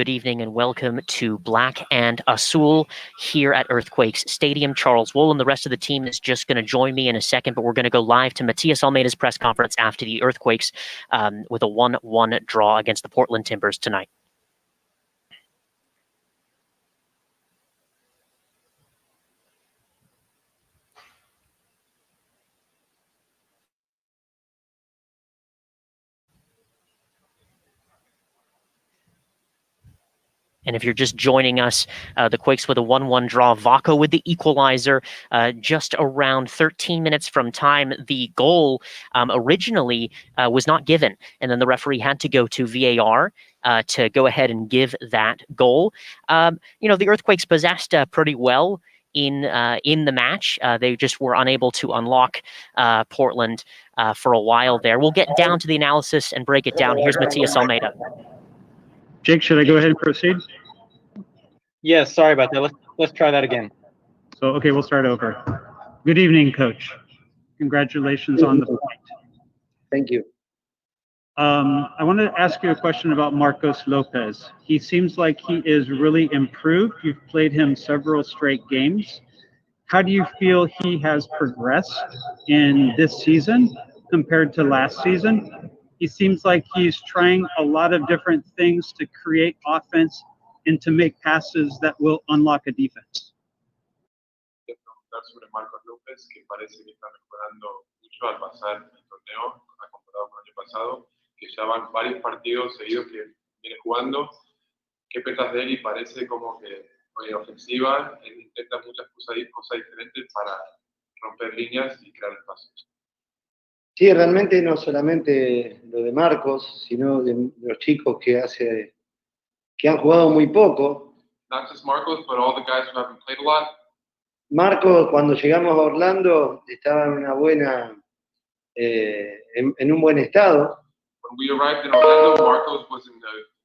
good evening, and welcome to Black and Azul here at Earthquakes Stadium. Charles Wollin, the rest of the team is just going to join me in a second, but we're going to go live to Matthias Almeida's press conference after the Earthquakes with a 1-1 draw against the Portland Timbers tonight. And if you're just joining us, the Quakes with a 1-1 draw, Vaco with the equalizer just around 13 minutes from time. The goal originally was not given, and then the referee had to go to VAR to go ahead and give that goal. The Earthquakes possessed pretty well in the match. They just were unable to unlock Portland for a while there. We'll get down to the analysis and break it down. Here's Matthias Almeida. Jake, should I go ahead and proceed? Yes, sorry about that. Let's try that again. So, okay, we'll start over. Good evening, Coach. Congratulations on the point. Thank you. I want to ask you a question about Marcos Lopez. He seems like he is really improved. You've played him several straight games. How do you feel he has progressed in this season compared to last season? He seems like he's trying a lot of different things to create offense and to make passes that will unlock a defense. Sobre Marcos López, que parece que está mejorando mucho al pasar el torneo, comparado con el año pasado, que ya van varios partidos seguidos que viene jugando. ¿Qué pensás de él? Y parece como que en ofensiva él intenta muchas cosas diferentes para romper líneas y crear espacios. Sí, realmente no solamente lo de Marcos, sino de los chicos que han jugado muy poco. Not just Marcos, but all the guys who haven't played a lot. Marcos, cuando llegamos a Orlando, estaba en una buena, en un buen estado. When we arrived in Orlando, Marcos was in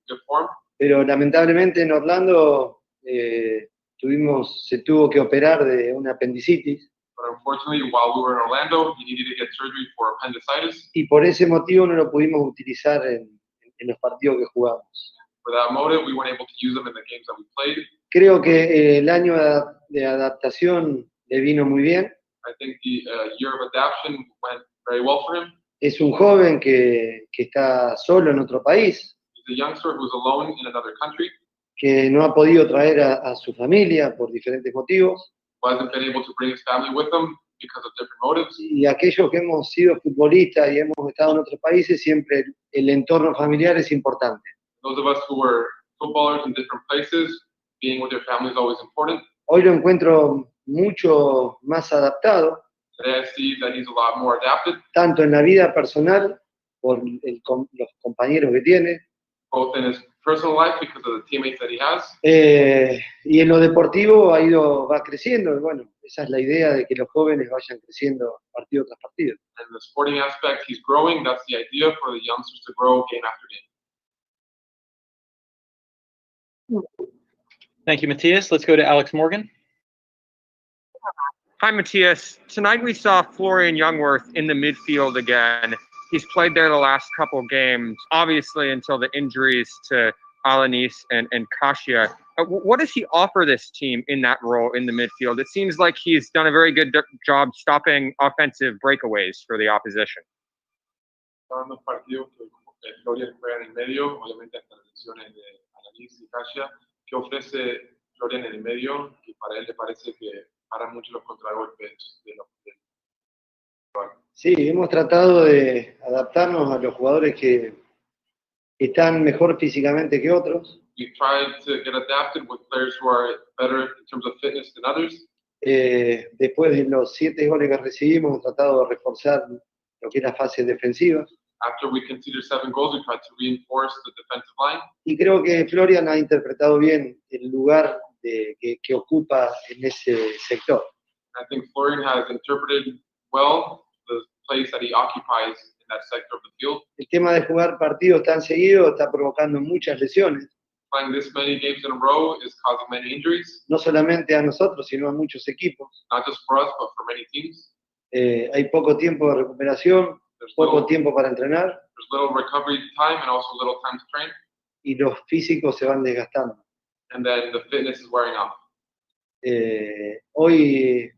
good form. Pero lamentablemente en Orlando se tuvo que operar de una apendicitis. But unfortunately, while we were in Orlando, he needed to get surgery for appendicitis. Y por ese motivo no lo pudimos utilizar en los partidos que jugamos. For that motive, we weren't able to use him in the games that we played. Creo que el año de adaptación le vino muy bien. I think the year of adaptation went very well for him. Es un joven que está solo en otro país. He's a youngster who's alone in another country. Que no ha podido traer a su familia por diferentes motivos. Hasn't been able to bring his family with him because of different motives. Y aquellos que hemos sido futbolistas y hemos estado en otros países, siempre el entorno familiar es importante. Those of us who were footballers in different places, being with their family is always important. Hoy lo encuentro mucho más adaptado. Today I see that he's a lot more adapted. Tanto en la vida personal, por los compañeros que tiene. Both in his personal life because of the teammates that he has. Y en lo deportivo va creciendo. Bueno, esa es la idea de que los jóvenes vayan creciendo partido tras partido. And the sporting aspect, he's growing. That's the idea for the youngsters to grow game after game. Thank you, Matthias. Let's go to Alex Morgan. Hi, Matthias. Tonight we saw Florian Jungwirth in the midfield again. He's played there the last couple games, obviously until the injuries to Alanis and Kasia. What does he offer this team in that role in the midfield? It seems like he's done a very good job stopping offensive breakaways for the opposition. Los partidos que Florian juega en el medio, obviamente hasta las lesiones de Alanis y Kasia, que ofrece Florian en el medio, y para él le parece que paran mucho los contragolpes de los. Sí, hemos tratado de adaptarnos a los jugadores que están mejor físicamente que otros. We tried to get adapted with players who are better in terms of fitness than others. Después de los 7 goles que recibimos, hemos tratado de reforzar lo que es la fase defensiva. After we conceded 7 goals, we tried to reinforce the defensive line. Y creo que Florian ha interpretado bien el lugar que ocupa en ese sector. I think Florian has interpreted well the place that he occupies in that sector of the field. El tema de jugar partidos tan seguidos está provocando muchas lesiones. Playing this many games in a row is causing many injuries. No solamente a nosotros, sino a muchos equipos. Not just for us, but for many teams. Hay poco tiempo de recuperación, poco tiempo para entrenar. There's little recovery time and also little time to train. y los físicos se van desgastando. and then the fitness is wearing off. Hoy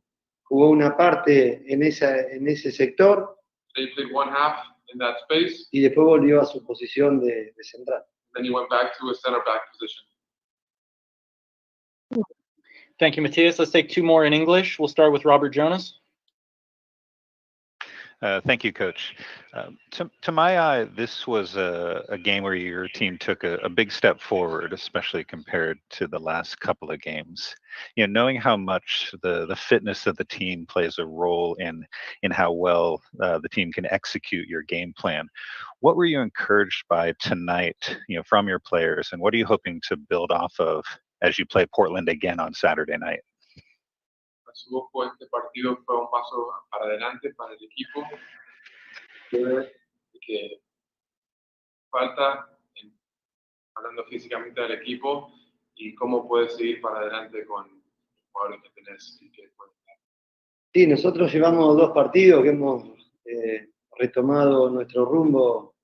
jugó una parte en ese sector They played one half in that space, y después volvió a su posición de central. then he went back to a center back position. Thank you, Matthias. Let's take two more in English. We'll start with Robert Jonas. Thank you, Coach. To my eye, this was a game where your team took a big step forward, especially compared to the last couple of games. You know, knowing how much the fitness of the team plays a role in how well the team can execute your game plan. What were you encouraged by tonight, you know, from your players, and what are you hoping to build off of as you play Portland again on Saturday night? Este partido fue un paso para adelante para el equipo. Que falta, hablando físicamente del equipo, y cómo puedes seguir para adelante con los jugadores que tenés y que pueden dar. Sí, nosotros llevamos 2 partidos que hemos retomado nuestro rumbo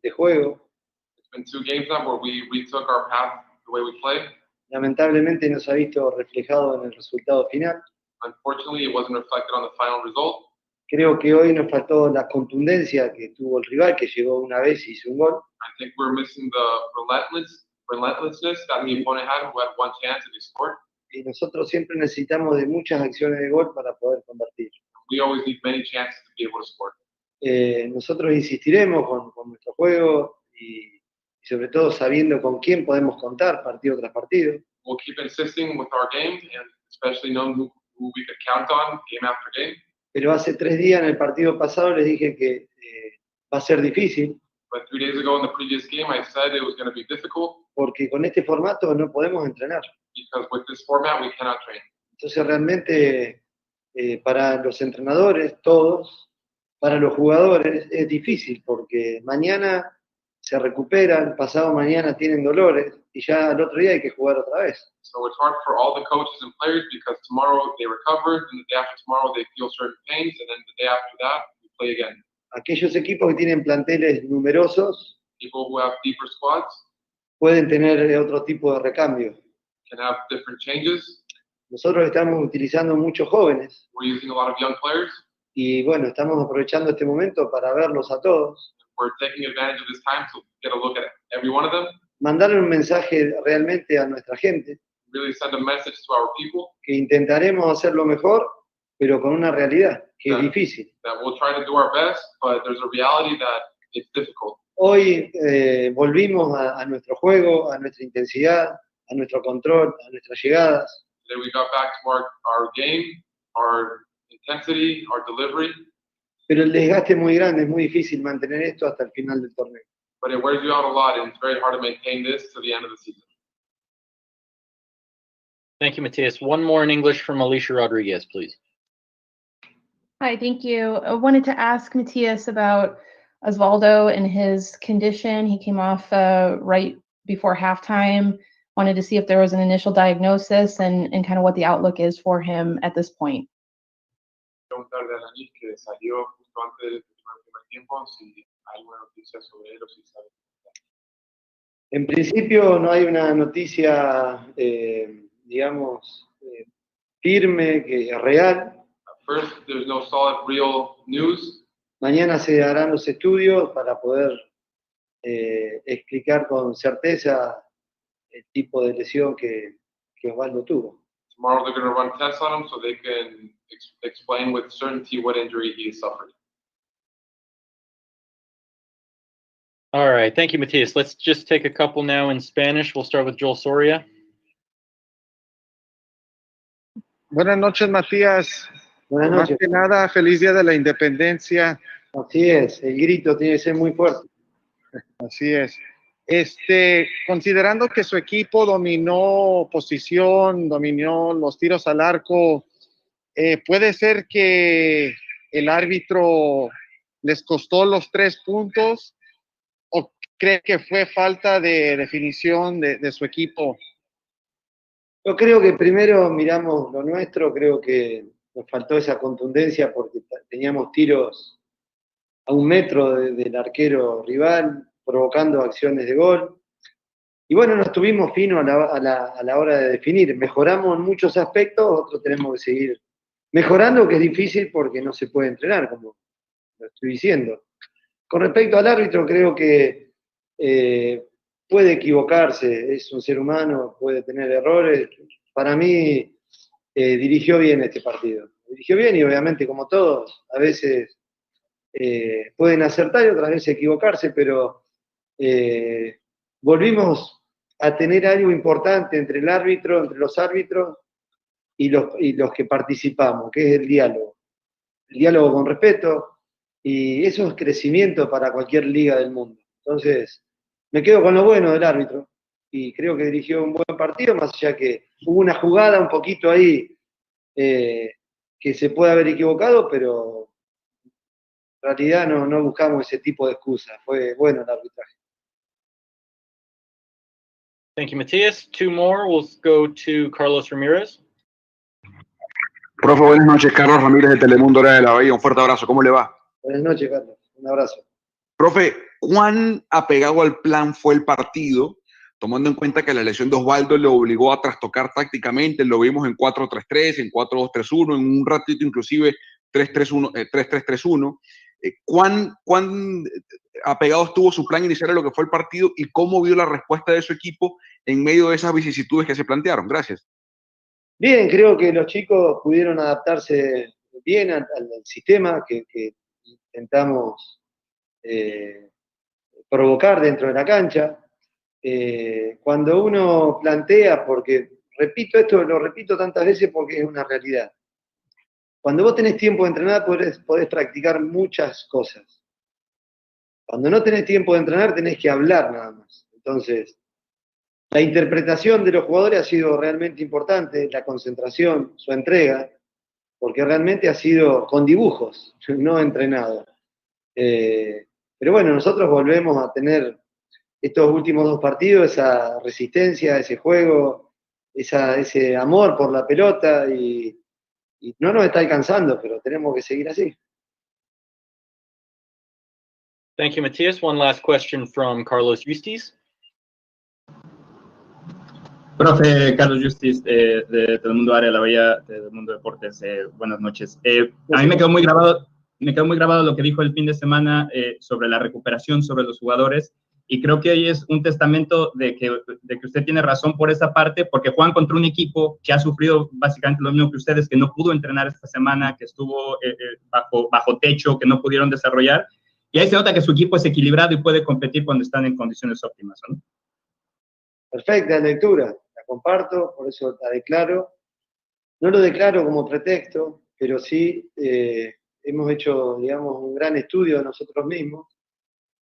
de juego. It's been 2 games now where we retook our path, the way we play. Lamentablemente no se ha visto reflejado en el resultado final. Unfortunately, it wasn't reflected on the final result. Creo que hoy nos faltó la contundencia que tuvo el rival, que llegó una vez y hizo un gol. I think we're missing the relentlessness that the opponent had, who had one chance and he scored. Y nosotros siempre necesitamos de muchas acciones de gol para poder convertir. We always need many chances to be able to score. Nosotros insistiremos con nuestro juego y sobre todo sabiendo con quién podemos contar partido tras partido. We'll keep insisting with our game, and especially knowing who we could count on game after game. Pero hace 3 días en el partido pasado les dije que va a ser difícil. But 3 days ago in the previous game, I said it was going to be difficult. Porque con este formato no podemos entrenar. Because with this format, we cannot train. Entonces realmente para los entrenadores, todos, para los jugadores es difícil porque mañana se recuperan, pasado mañana tienen dolores y ya al otro día hay que jugar otra vez. So it's hard for all the coaches and players because tomorrow they recovered, and the day after tomorrow they feel certain pains, and then the day after that we play again. Aquellos equipos que tienen planteles numerosos People who have deeper squads pueden tener otro tipo de recambio. can have different changes. Nosotros estamos utilizando muchos jóvenes We're using a lot of young players. y bueno, estamos aprovechando este momento para verlos a todos. We're taking advantage of this time to get a look at every one of them, Mandarle un mensaje realmente a nuestra gente really send a message to our people que intentaremos hacerlo mejor, pero con una realidad que es Claro. difícil. that we'll try to do our best, but there's a reality that it's difficult. Hoy volvimos a nuestro juego, a nuestra intensidad, a nuestro control, a nuestras llegadas. Today we got back to our game, our intensity, our delivery, Pero el desgaste es muy grande, es muy difícil mantener esto hasta el final del torneo. but it wears you out a lot, and it's very hard to maintain this to the end of the season. Thank you, Matthias. One more in English from Alicia Rodriguez, please. Hi, thank you. I wanted to ask Matthias about Osvaldo and his condition. He came off right before halftime. Wanted to see if there was an initial diagnosis and kind of what the outlook is for him at this point. Preguntarle a Alanis, que salió justo antes del primer tiempo, si hay alguna noticia sobre él o si sabe. En principio no hay una noticia, digamos, firme, que es real. First, there's no solid, real news. Mañana se harán los estudios para poder explicar con certeza el tipo de lesión que Osvaldo tuvo. Tomorrow they're going to run tests on him so they can explain with certainty what injury he suffered. All right, thank you, Matthias. Let's just take a couple now in Spanish. We'll start with Joel Soria. Buenas noches, Matías. Buenas Más noches. que nada, feliz Día de la Independencia. Así es, el grito tiene que ser muy fuerte. Así es. Considerando que su equipo dominó posición, dominó los tiros al arco, ¿puede ser que el árbitro les costó los 3 puntos o cree que fue falta de definición de su equipo? Yo creo que primero miramos lo nuestro, creo que nos faltó esa contundencia porque teníamos tiros a 1 metro del arquero rival, provocando acciones de gol. Y bueno, no estuvimos finos a la hora de definir. Mejoramos en muchos aspectos, otros tenemos que seguir mejorando, que es difícil porque no se puede entrenar, como lo estoy diciendo. Con respecto al árbitro, creo que puede equivocarse, es un ser humano, puede tener errores. Para mí, dirigió bien este partido. Dirigió bien y obviamente, como todos, a veces pueden acertar y otras veces equivocarse, pero volvimos a tener algo importante entre el árbitro, entre los árbitros y los que participamos, que es el diálogo. El diálogo con respeto, y eso es crecimiento para cualquier liga del mundo. Entonces, me quedo con lo bueno del árbitro, y creo que dirigió un buen partido, más allá que hubo una jugada un poquito ahí que se puede haber equivocado, pero en realidad no buscamos ese tipo de excusas. Fue bueno el arbitraje. Thank you, Matthias. Two more. We'll go to Carlos Ramirez. Profe, buenas noches. Carlos Ramírez de Telemundo Hora de la Bahía. Un fuerte abrazo. ¿Cómo le va? Buenas noches, Carlos. Un abrazo. Profe, ¿cuán apegado al plan fue el partido, tomando en cuenta que la lesión de Osvaldo le obligó a trastocar tácticamente? Lo vimos en 4-3-3, en 4-2-3-1, en un ratito inclusive 3-3-1. ¿Cuán apegado estuvo su plan inicial a lo que fue el partido y cómo vio la respuesta de su equipo en medio de esas vicisitudes que se plantearon? Gracias. Bien, creo que los chicos pudieron adaptarse bien al sistema que intentamos provocar dentro de la cancha. Cuando uno plantea, porque repito esto, lo repito tantas veces porque es una realidad. Cuando vos tenés tiempo de entrenar, podés practicar muchas cosas. Cuando no tenés tiempo de entrenar, tenés que hablar nada más. Entonces, la interpretación de los jugadores ha sido realmente importante, la concentración, su entrega, porque realmente ha sido con dibujos, no entrenado. Pero bueno, nosotros volvemos a tener estos últimos 2 partidos, esa resistencia, ese juego, ese amor por la pelota, y no nos está alcanzando, pero tenemos que seguir así. Thank you, Matthias. One last question from Carlos Justis. Profe Carlos Justis, de Telemundo Área, la Bahía, de Telemundo Deportes, buenas noches. A mí me quedó muy grabado lo que dijo el fin de semana sobre la recuperación, sobre los jugadores, y creo que hoy es un testamento de que usted tiene razón por esa parte, porque juegan contra un equipo que ha sufrido básicamente lo mismo que ustedes, que no pudo entrenar esta semana, que estuvo bajo techo, que no pudieron desarrollar, y ahí se nota que su equipo es equilibrado y puede competir cuando están en condiciones óptimas, ¿no? Perfecta lectura, la comparto, por eso la declaro. No lo declaro como pretexto, pero sí hemos hecho, digamos, un gran estudio de nosotros mismos,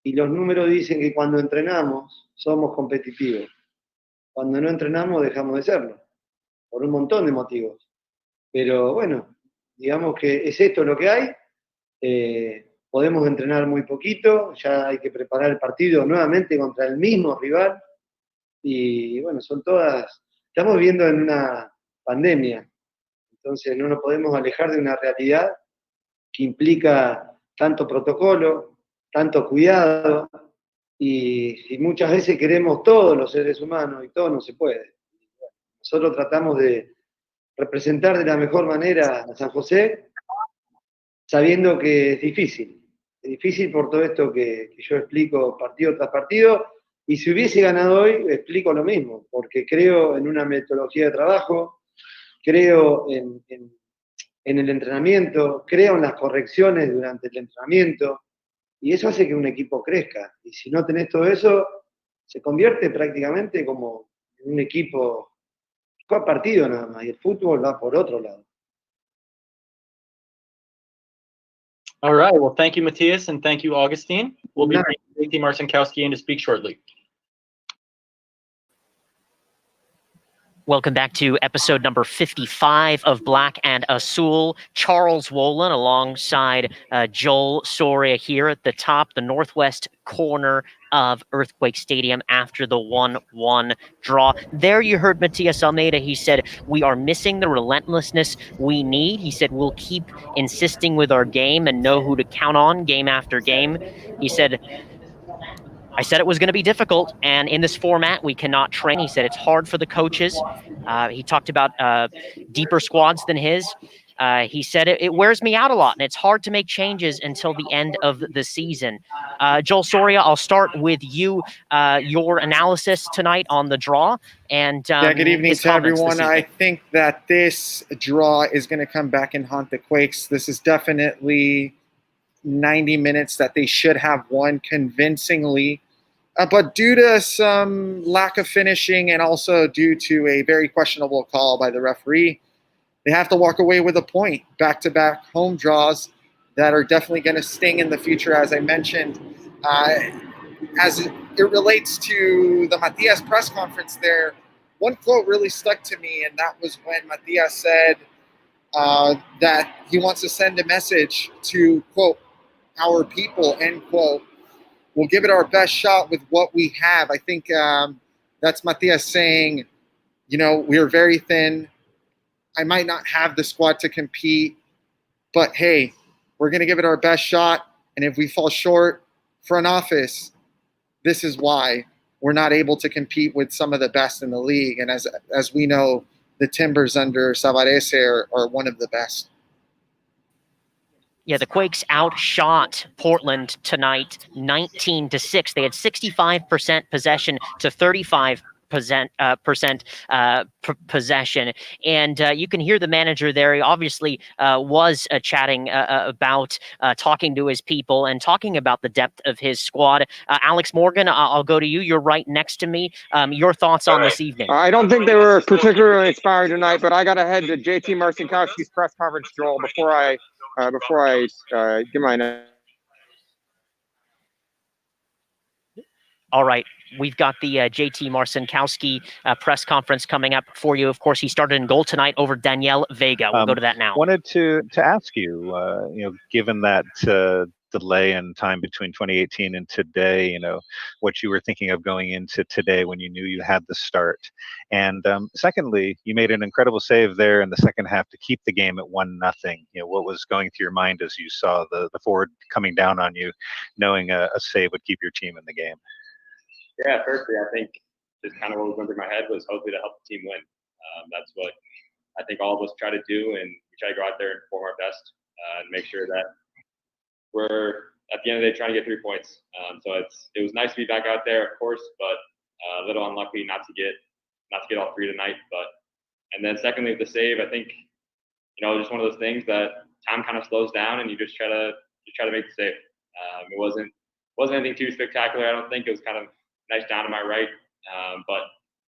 y los números dicen que cuando entrenamos somos competitivos. Cuando no entrenamos dejamos de serlo, por un montón de motivos. Pero bueno, digamos que es esto lo que hay. Podemos entrenar muy poquito, ya hay que preparar el partido nuevamente contra el mismo rival. Y bueno, estamos viviendo en una pandemia, entonces no nos podemos alejar de una realidad que implica tanto protocolo, tanto cuidado, y muchas veces queremos todos los seres humanos y todo no se puede. Nosotros tratamos de representar de la mejor manera a San José, sabiendo que es difícil por todo esto que yo explico partido tras partido. Y si hubiese ganado hoy, explico lo mismo, porque creo en una metodología de trabajo, creo en el entrenamiento, creo en las correcciones durante el entrenamiento, y eso hace que un equipo crezca. Y si no tenés todo eso, se convierte prácticamente como en un equipo a partido nada más, y el fútbol va por otro lado. All right. Well, thank you, Matthias, and thank you, Augustine. We'll be bringing Marcinkowski in to speak shortly. Welcome back to episode number 55 of Black and Azul. Charles Wollin alongside Joel Soria here at the top, the northwest corner of Earthquake Stadium after the 1-1 draw. There you heard Matthias Almeida. He said, we are missing the relentlessness we need. He said, we'll keep insisting with our game and know who to count on game after game. He said, I said it was going to be difficult, and in this format, we cannot train. He said it's hard for the coaches. He talked about deeper squads than his. He said it wears me out a lot, and it's hard to make changes until the end of the season. Joel Soria, I'll start with you. Your analysis tonight on the draw, and yeah, good evening his to everyone. this evening. I think that this draw is going to come back and haunt the Quakes. This is definitely 90 minutes that they should have won convincingly. But due to some lack of finishing and also due to a very questionable call by the referee, they have to walk away with a point. Back-to-back home draws that are definitely going to sting in the future, as I mentioned. As it relates to the Matthias press conference there, one quote really stuck to me, and that was when Matthias said that he wants to send a message to, quote, our people, end quote. We'll give it our best shot with what we have. I think that's Matthias saying, you know, we're very thin. I might not have the squad to compete, but hey, we're going to give it our best shot. And if we fall short, front office, this is why we're not able to compete with some of the best in the league. And as we know, the Timbers under Savarese are one of the best. Yeah, the Quakes outshot Portland tonight 19-6. They had 65% possession to 35% possession, and you can hear the manager there. He obviously was chatting about talking to his people and talking about the depth of his squad. Alex Morgan, I'll go to you. You're right next to me. Your thoughts on this evening? I don't think they were particularly inspired tonight, but I got to head to JT Marcinkowski's press conference, Joel, before I give my. All right. We've got the JT Marcinkowski press conference coming up for you. Of course, he started in goal tonight over Daniel Vega. We'll go to that now. Wanted to ask you, you know, given that delay in time between 2018 and today, you know, what you were thinking of going into today when you knew you had the start. And secondly, you made an incredible save there in the second half to keep the game at 1-0. You know, what was going through your mind as you saw the forward coming down on you, knowing a save would keep your team in the game? Yeah, firstly, I think just kind of what was going through my head was hopefully to help the team win. That's what I think all of us try to do, and we try to go out there and perform our best and make sure that we're at the end of the day trying to get 3 points. So it was nice to be back out there, of course, but a little unlucky not to get all 3 tonight. And then secondly, with the save, I think just one of those things that time kind of slows down, and you just try to make the save. It wasn't anything too spectacular. I don't think it was kind of nice down to my right. But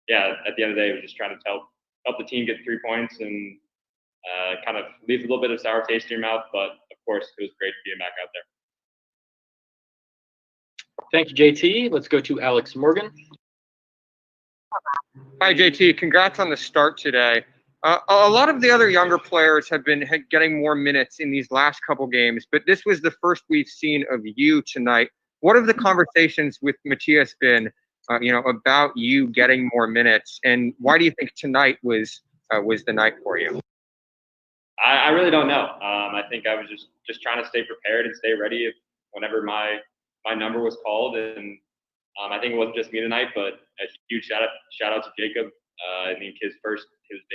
yeah, at the end of the day, it was just trying to help the team get 3 points and kind of leaves a little bit of sour taste in your mouth. But of course, it was great being back out there. Thank you, JT. Let's go to Alex Morgan. Hi, JT. Congrats on the start today. A lot of the other younger players have been getting more minutes in these last couple games, but this was the first we've seen of you tonight. What have the conversations with Matthias been, about you getting more minutes, and why do you think tonight was the night for you? I really don't know. I think I was just trying to stay prepared and stay ready whenever my number was called, and I think it wasn't just me tonight, but a huge shout out to Jacob. I think his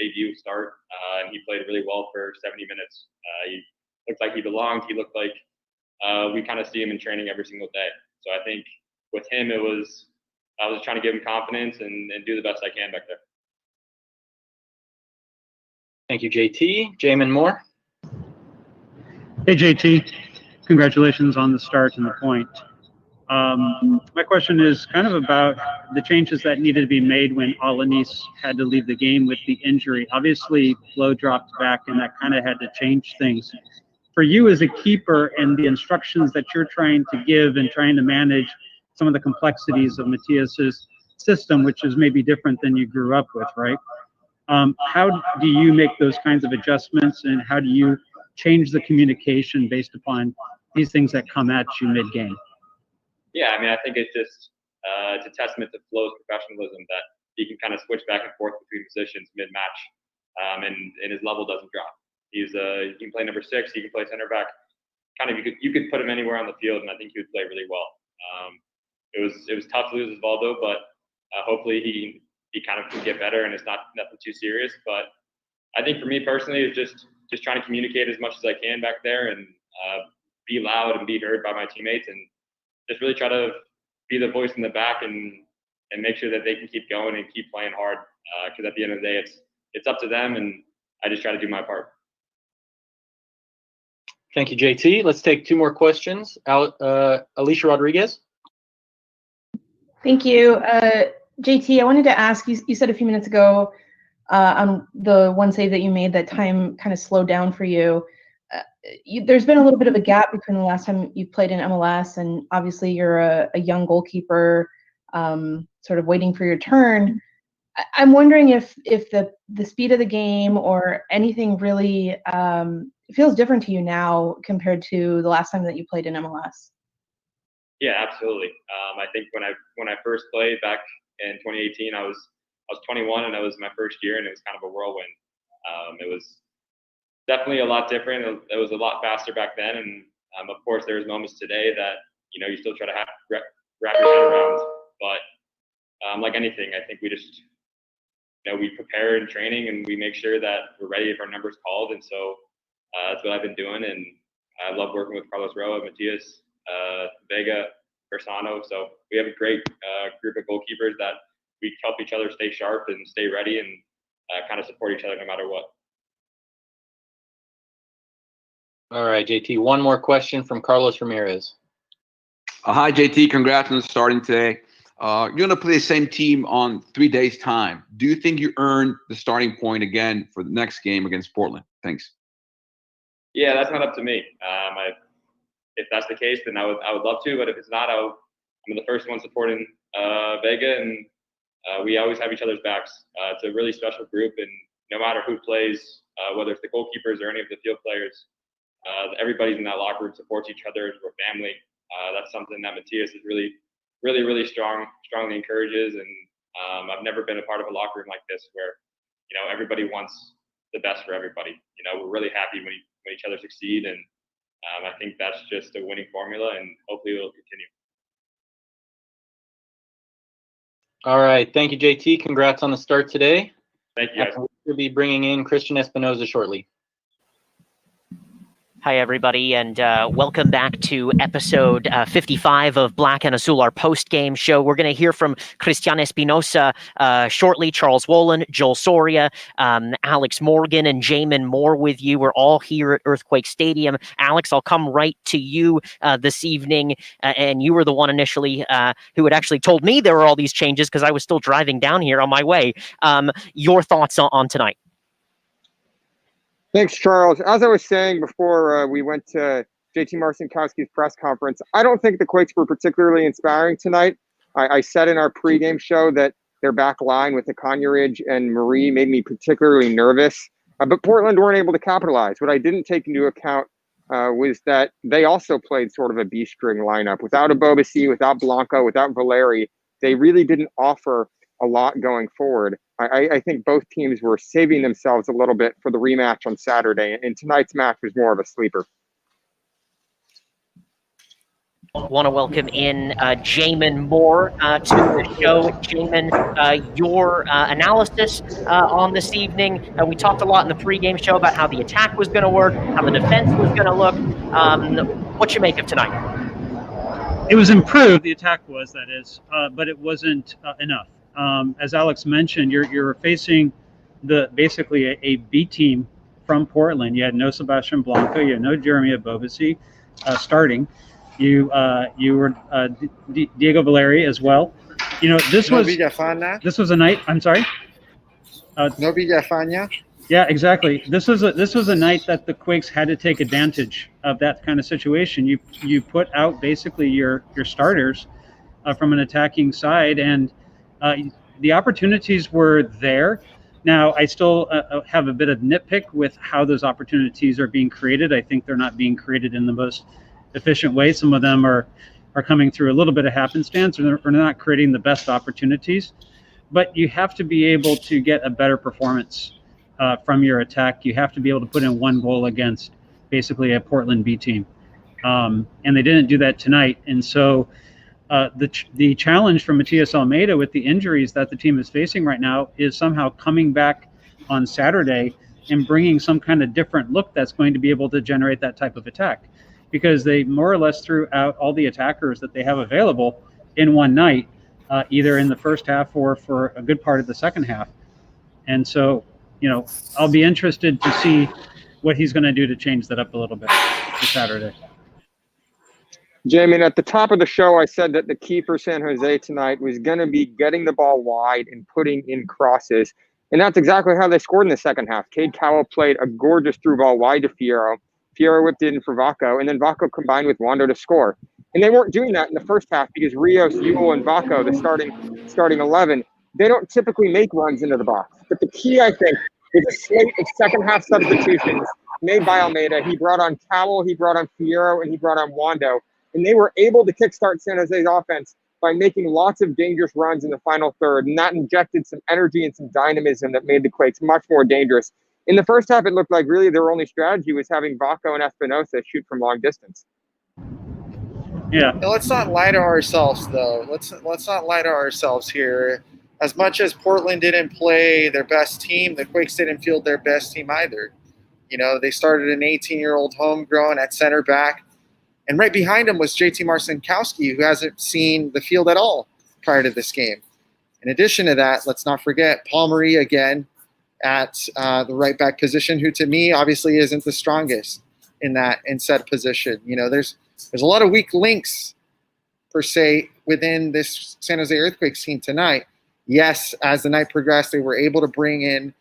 debut start, and he played really well for 70 minutes. He looked like he belonged. He looked like we kind of see him in training every single day. So I think with him, I was trying to give him confidence and do the best I can back there. Thank you, JT. Jamon Moore. Hey, JT. Congratulations on the start and the point. My question is kind of about the changes that needed to be made when Alanis had to leave the game with the injury. Obviously, Flo dropped back, and that kind of had to change things. For you as a keeper and the instructions that you're trying to give and trying to manage some of the complexities of Matthias's system, which is maybe different than you grew up with, right? How do you make those kinds of adjustments, and how do you change the communication based upon these things that come at you mid-game? Yeah, I mean, I think it's just it's a testament to Flo's professionalism that he can kind of switch back and forth between positions mid-match, and his level doesn't drop. He can play number 6, he can play center back. Kind of you could put him anywhere on the field, and I think he would play really well. It it was tough to lose Osvaldo, but hopefully he kind of can get better and it's not nothing too serious. But I think for me personally, it's just trying to communicate as much as I can back there and be loud and be heard by my teammates and just really try to be the voice in the back and make sure that they can keep going and keep playing hard. Because at the end of the day, it's up to them, and I just try to do my part. Thank you, JT. Let's take 2 more questions. Alicia Rodriguez. Thank you. JT, I wanted to ask, you said a few minutes ago on the one save that you made that time kind of slowed down for you. There's been a little bit of a gap between the last time you played in MLS, and obviously you're a young goalkeeper sort of waiting for your turn. I'm wondering if the speed of the game or anything really feels different to you now compared to the last time that you played in MLS. Yeah, absolutely. I think when I first played back in 2018, I was 21 and that was my first year, and it was kind of a whirlwind. It was definitely a lot different. It was a lot faster back then, and of course there's moments today that you still try to wrap your head around. But like anything, I think we just we prepare in training and we make sure that we're ready if our number's called, and so that's what I've been doing. And I love working with Carlos Roa, Matthias, Vega, Persano. So we have a great group of goalkeepers that we help each other stay sharp and stay ready and kind of support each other no matter what. All right, JT, one more question from Carlos Ramirez. Hi, JT. Congrats on starting today. You're going to play the same team on 3 days' time. Do you think you earned the starting point again for the next game against Portland? Thanks. Yeah, that's not up to me. If that's the case, then I would love to. But if it's not, I'm the first one supporting Vega, and we always have each other's backs. It's a really special group, and no matter who plays, whether it's the goalkeepers or any of the field players, everybody's in that locker room supports each other. We're family. That's something that Matthias is really strongly encourages. And I've never been a part of a locker room like this where, everybody wants the best for everybody. We're really happy when each other succeed. And I think that's just a winning formula, and hopefully it'll continue. All right. Thank you, JT. Congrats on the start today. Thank you, guys. We'll be bringing in Christian Espinoza shortly. Hi, everybody, and welcome back to episode 55 of Black and Azul, our post-game show. We're going to hear from Christian Espinoza shortly, Charles Wollin, Joel Soria, Alex Morgan, and Jamon Moore with you. We're all here at Earthquake Stadium. Alex, I'll come right to you this evening, and you were the one initially who had actually told me there were all these changes because I was still driving down here on my way. Your thoughts on tonight? Thanks, Charles. As I was saying before we went to JT Marcinkowski's press conference, I don't think the Quakes were particularly inspiring tonight. I said in our pregame show that their back line with Akanyaridge and Marie made me particularly nervous, but Portland weren't able to capitalize. What I didn't take into account was that they also played sort of a B-string lineup. Without Abobasi, without Blanco, without Valeri, they really didn't offer a lot going forward. I think both teams were saving themselves a little bit for the rematch on Saturday, and tonight's match was more of a sleeper. Want to welcome in Jamon Moore to the show. Jamon, your analysis on this evening. We talked a lot in the pregame show about how the attack was going to work, how the defense was going to look. What you make of tonight? It was improved, the attack was, that is, but it wasn't enough. As Alex mentioned, you're facing basically a B team from Portland. You had no Sebastian Blanco, you had no Jeremy Abobasi starting. You were Diego Valeri as well. This was a night. I'm sorry. No Villafaña. Yeah, exactly. This was a night that the Quakes had to take advantage of that kind of situation. You put out basically your starters from an attacking side, and the opportunities were there. Now, I still have a bit of nitpick with how those opportunities are being created. I think they're not being created in the most efficient way. Some of them are coming through a little bit of happenstance, or they're not creating the best opportunities. But you have to be able to get a better performance from your attack. You have to be able to put in one goal against basically a Portland B team. And they didn't do that tonight. And so the challenge for Matthias Almeida with the injuries that the team is facing right now is somehow coming back on Saturday and bringing some kind of different look that's going to be able to generate that type of attack, because they more or less threw out all the attackers that they have available in one night, either in the first half or for a good part of the second half. And so, I'll be interested to see what he's going to do to change that up a little bit for Saturday. Jamon, at the top of the show, I said that the key for San Jose tonight was going to be getting the ball wide and putting in crosses. And that's exactly how they scored in the second half. Cade Cowell played a gorgeous through ball wide to Fierro. Fierro whipped it in for Vacco, and then Vacco combined with Wando to score. And they weren't doing that in the first half because Rios, Ewell, and Vacco, the starting 11, they don't typically make runs into the box. But the key, I think, is a slate of second half substitutions made by Almeida. He brought on Cowell, he brought on Fierro, and he brought on Wando. And they were able to kickstart San Jose's offense by making lots of dangerous runs in the final third. And that injected some energy and some dynamism that made the Quakes much more dangerous. In the first half, it looked like really their only strategy was having Vacco and Espinoza shoot from long distance. Yeah. Now, let's not lie to ourselves, though. Let's not lie to ourselves here. As much as Portland didn't play their best team, the Quakes didn't field their best team either. They started an 18-year-old homegrown at center back. And right behind him was JT Marcinkowski, who hasn't seen the field at all prior to this game. In addition to that, let's not forget Paul Marie again at the right back position, who to me obviously isn't the strongest in said position. There's a lot of weak links per se within this San Jose Earthquakes team tonight. Yes, as the night progressed, they were able to bring in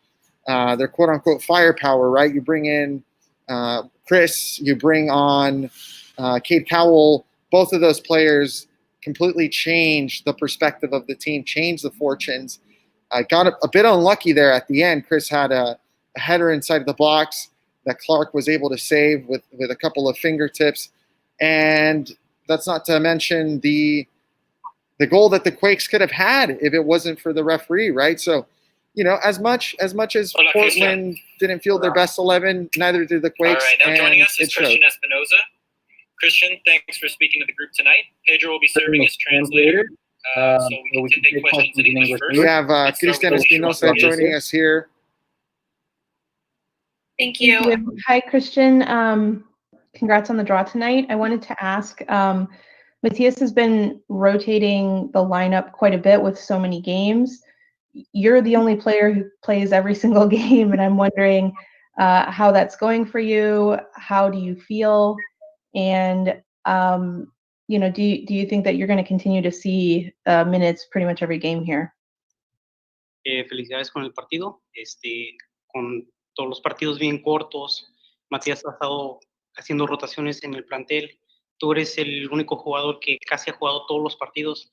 their quote unquote firepower, right? You bring in Chris, you bring on Cade Cowell. Both of those players completely changed the perspective of the team, changed the fortunes. Got a bit unlucky there at the end. Chris had a header inside the box that Clark was able to save with a couple of fingertips. And that's not to mention the goal that the Quakes could have had if it wasn't for the referee, right? So, as much as Portland didn't field their best 11, neither did the Quakes. All right, now joining us is Christian Espinoza. Christian, thanks for speaking to the group tonight. Pedro will be serving as translator, so we can take questions in English first. We have Christian Espinoza joining us here. Thank you. Hi, Christian. Congrats on the draw tonight. I wanted to ask, Matthias has been rotating the lineup quite a bit with so many games. You're the only player who plays every single game, and I'm wondering how that's going for you. How do you feel? And, do you think that you're going to continue to see minutes pretty much every game here? Felicidades con el partido. Con todos los partidos bien cortos, Matías ha estado haciendo rotaciones en el plantel. Tú eres el único jugador que casi ha jugado todos los partidos.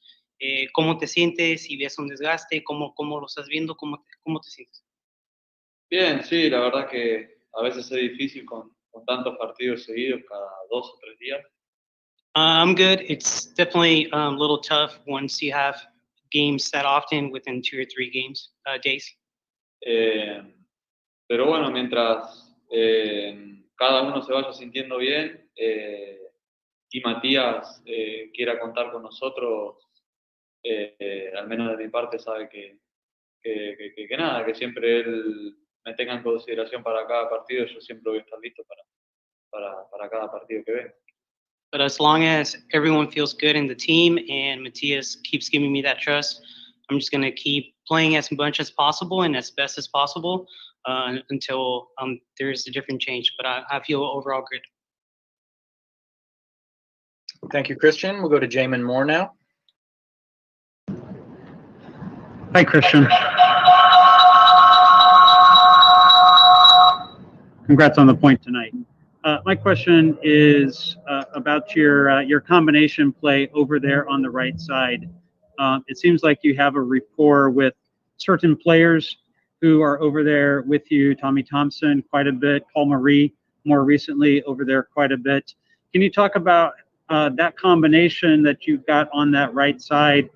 ¿Cómo te sientes? Si ves un desgaste, ¿cómo lo estás viendo? ¿Cómo te sientes? Bien, sí, la verdad que a veces es difícil con tantos partidos seguidos cada 2 o 3 días. I'm good. It's definitely a little tough once you have games that often within 2 or 3 days. Pero bueno, mientras cada uno se vaya sintiendo bien y Matías quiera contar con nosotros, al menos de mi parte sabe que nada, que siempre él me tenga en consideración para cada partido. Yo siempre voy a estar listo para cada partido que venga. But as long as everyone feels good in the team and Matthias keeps giving me that trust, I'm just going to keep playing as much as possible and as best as possible until there's a different change. But I feel overall good. Thank you, Christian. We'll go to Jamon Moore now. Hi, Christian. Congrats on the point tonight. My question is about your combination play over there on the right side. It seems like you have a rapport with certain players who are over there with you. Tommy Thompson quite a bit, Paul Marie more recently over there quite a bit. Can you talk about that combination that you've got on that right side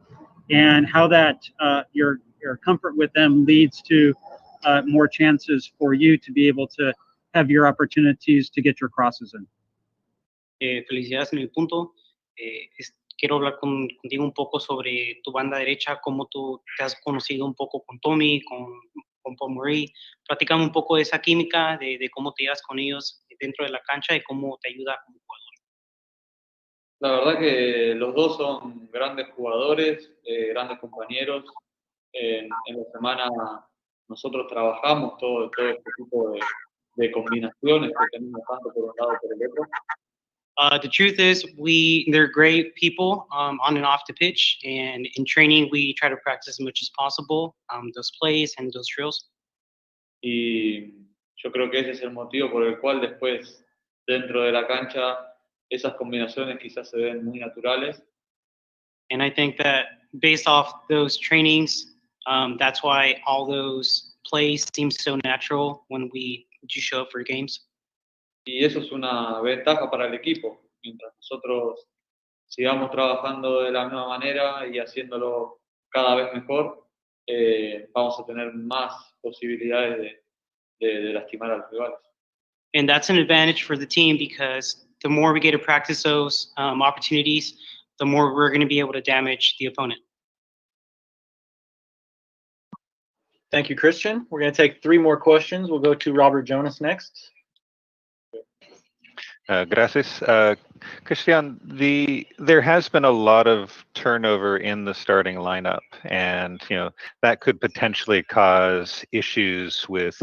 and how that your comfort with them leads to more chances for you to be able to have your opportunities to get your crosses in? Felicidades en el punto. quiero hablar contigo un poco sobre tu banda derecha, cómo tú te has conocido un poco con Tommy, con Paul Murray. Platícame un poco de esa química, de cómo te llevas con ellos dentro de la cancha y cómo te ayuda como jugador. La verdad que los dos son grandes jugadores, grandes compañeros. En la semana nosotros trabajamos todo este tipo de combinaciones que tenemos tanto por un lado por el otro. The truth is, they're great people on and off the pitch, and in training we try to practice as much as possible those plays and those drills. Y yo creo que ese es el motivo por el cual después, dentro de la cancha, esas combinaciones quizás se ven muy naturales. And I think that based off those trainings, that's why all those plays seem so natural when you show up for games. Y eso es una ventaja para el equipo. Mientras nosotros sigamos trabajando de la misma manera y haciéndolo cada vez mejor, vamos a tener más posibilidades de lastimar a los rivales. And that's an advantage for the team because the more we get to practice those opportunities, the more we're going to be able to damage the opponent. Thank you, Christian. We're going to take 3 more questions. We'll go to Robert Jonas next. Gracias. Christian, there has been a lot of turnover in the starting lineup, and that could potentially cause issues with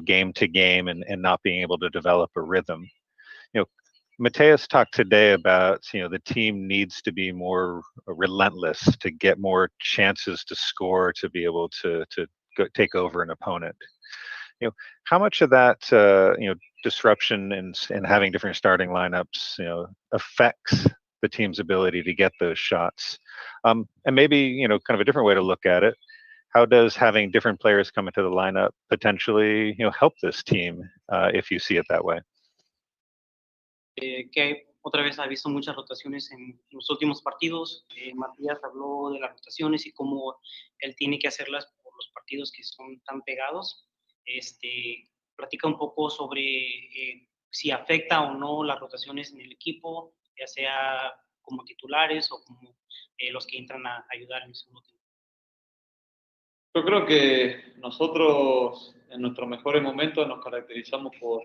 game to game and not being able to develop a rhythm. Matthias talked today about the team needs to be more relentless to get more chances to score, to be able to take over an opponent. How much of that disruption and having different starting lineups affects the team's ability to get those shots? And maybe kind of a different way to look at it, how does having different players come into the lineup potentially help this team if you see it that way? Que otra vez ha visto muchas rotaciones en los últimos partidos. Matías habló de las rotaciones y cómo él tiene que hacerlas por los partidos que son tan pegados. Platica un poco sobre si afecta o no las rotaciones en el equipo, ya sea como titulares o como los que entran a ayudar en el segundo tiempo. Yo creo que nosotros en nuestros mejores momentos nos caracterizamos por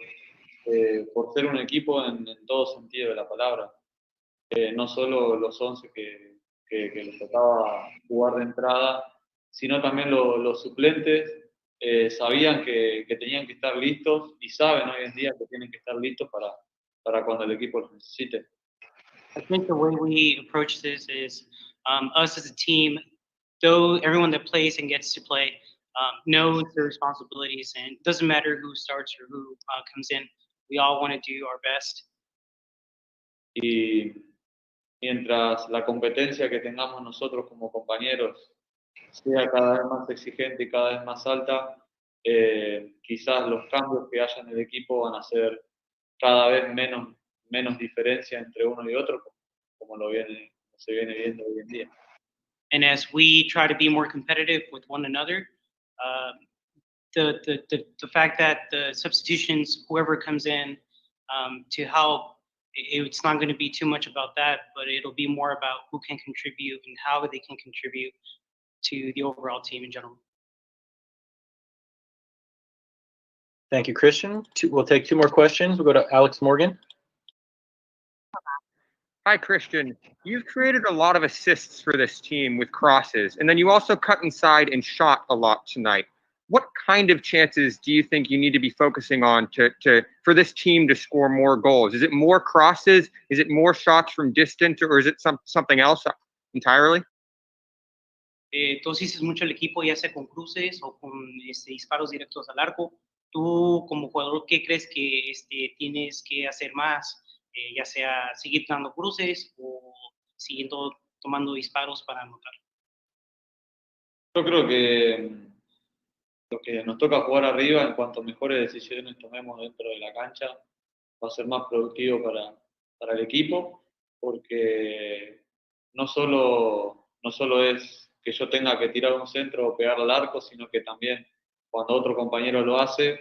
ser un equipo en todo sentido de la palabra. No solo los 11 que les tocaba jugar de entrada, sino también los suplentes sabían que tenían que estar listos y saben hoy en día que tienen que estar listos para cuando el equipo los necesite. I think the way we approach this is us as a team, though everyone that plays and gets to play knows their responsibilities, and it doesn't matter who starts or who comes in. We all want to do our best. Y mientras la competencia que tengamos nosotros como compañeros sea cada vez más exigente y cada vez más alta, quizás los cambios que haya en el equipo van a ser cada vez menos diferencia entre uno y otro, como se viene viendo hoy en día. And as we try to be more competitive with one another, the fact that the substitutions, whoever comes in to help, it's not going to be too much about that, but it'll be more about who can contribute and how they can contribute to the overall team in general. Thank you, Christian. We'll take 2 more questions. We'll go to Alex Morgan. Hi, Christian. You've created a lot of assists for this team with crosses, and then you also cut inside and shot a lot tonight. What kind of chances do you think you need to be focusing on for this team to score more goals? Is it more crosses? Is it more shots from distance, or is it something else entirely? Tú asistes mucho al equipo, ya sea con cruces o con disparos directos al arco. Tú, como jugador, ¿qué crees que tienes que hacer más? Ya sea seguir dando cruces o siguiendo tomando disparos para anotar. Yo creo que lo que nos toca jugar arriba, en cuanto mejores decisiones tomemos dentro de la cancha, va a ser más productivo para el equipo, porque no solo es que yo tenga que tirar un centro o pegar al arco, sino que también cuando otro compañero lo hace,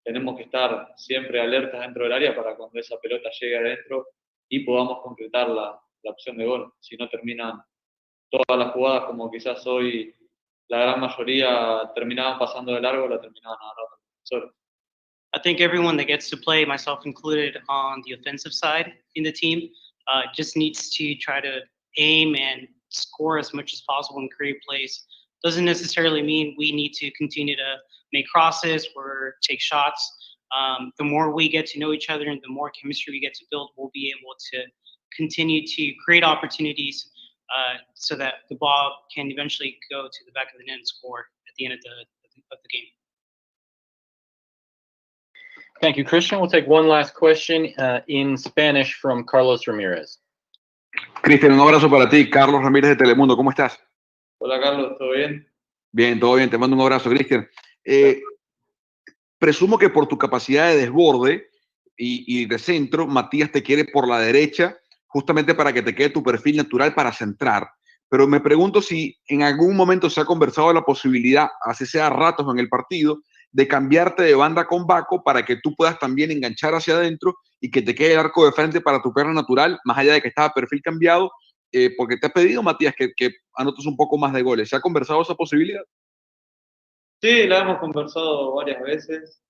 tenemos que estar siempre alertas dentro del área para cuando esa pelota llegue adentro y podamos concretar la la opción de gol. Si no terminan todas las jugadas como quizás hoy la gran mayoría terminaban pasando de largo, la terminaban agarrando los defensores. I think everyone that gets to play, myself included, on the offensive side in the team, just needs to try to aim and score as much as possible and create plays. Doesn't necessarily mean we need to continue to make crosses or take shots. The more we get to know each other and the more chemistry we get to build, we'll be able to continue to create opportunities so that the ball can eventually go to the back of the net and score at the end of the game. Thank you, Christian. We'll take one last question in Spanish from Carlos Ramirez. Cristian, un abrazo para ti. Carlos Ramírez de Telemundo, ¿cómo estás? Hola Carlos, ¿todo bien? Bien, todo bien. Te mando un abrazo, Cristian. Presumo que por tu capacidad de desborde y de centro, Matías te quiere por la derecha, justamente para que te quede tu perfil natural para centrar. Pero me pregunto si en algún momento se ha conversado de la posibilidad, así sea a ratos en el partido, de cambiarte de banda con Baco para que tú puedas también enganchar hacia adentro y que te quede el arco de frente para tu perna natural, más allá de que estaba perfil cambiado, porque te ha pedido, Matías, que anotes un poco más de goles. ¿Se ha conversado esa posibilidad? Sí, la hemos conversado varias veces.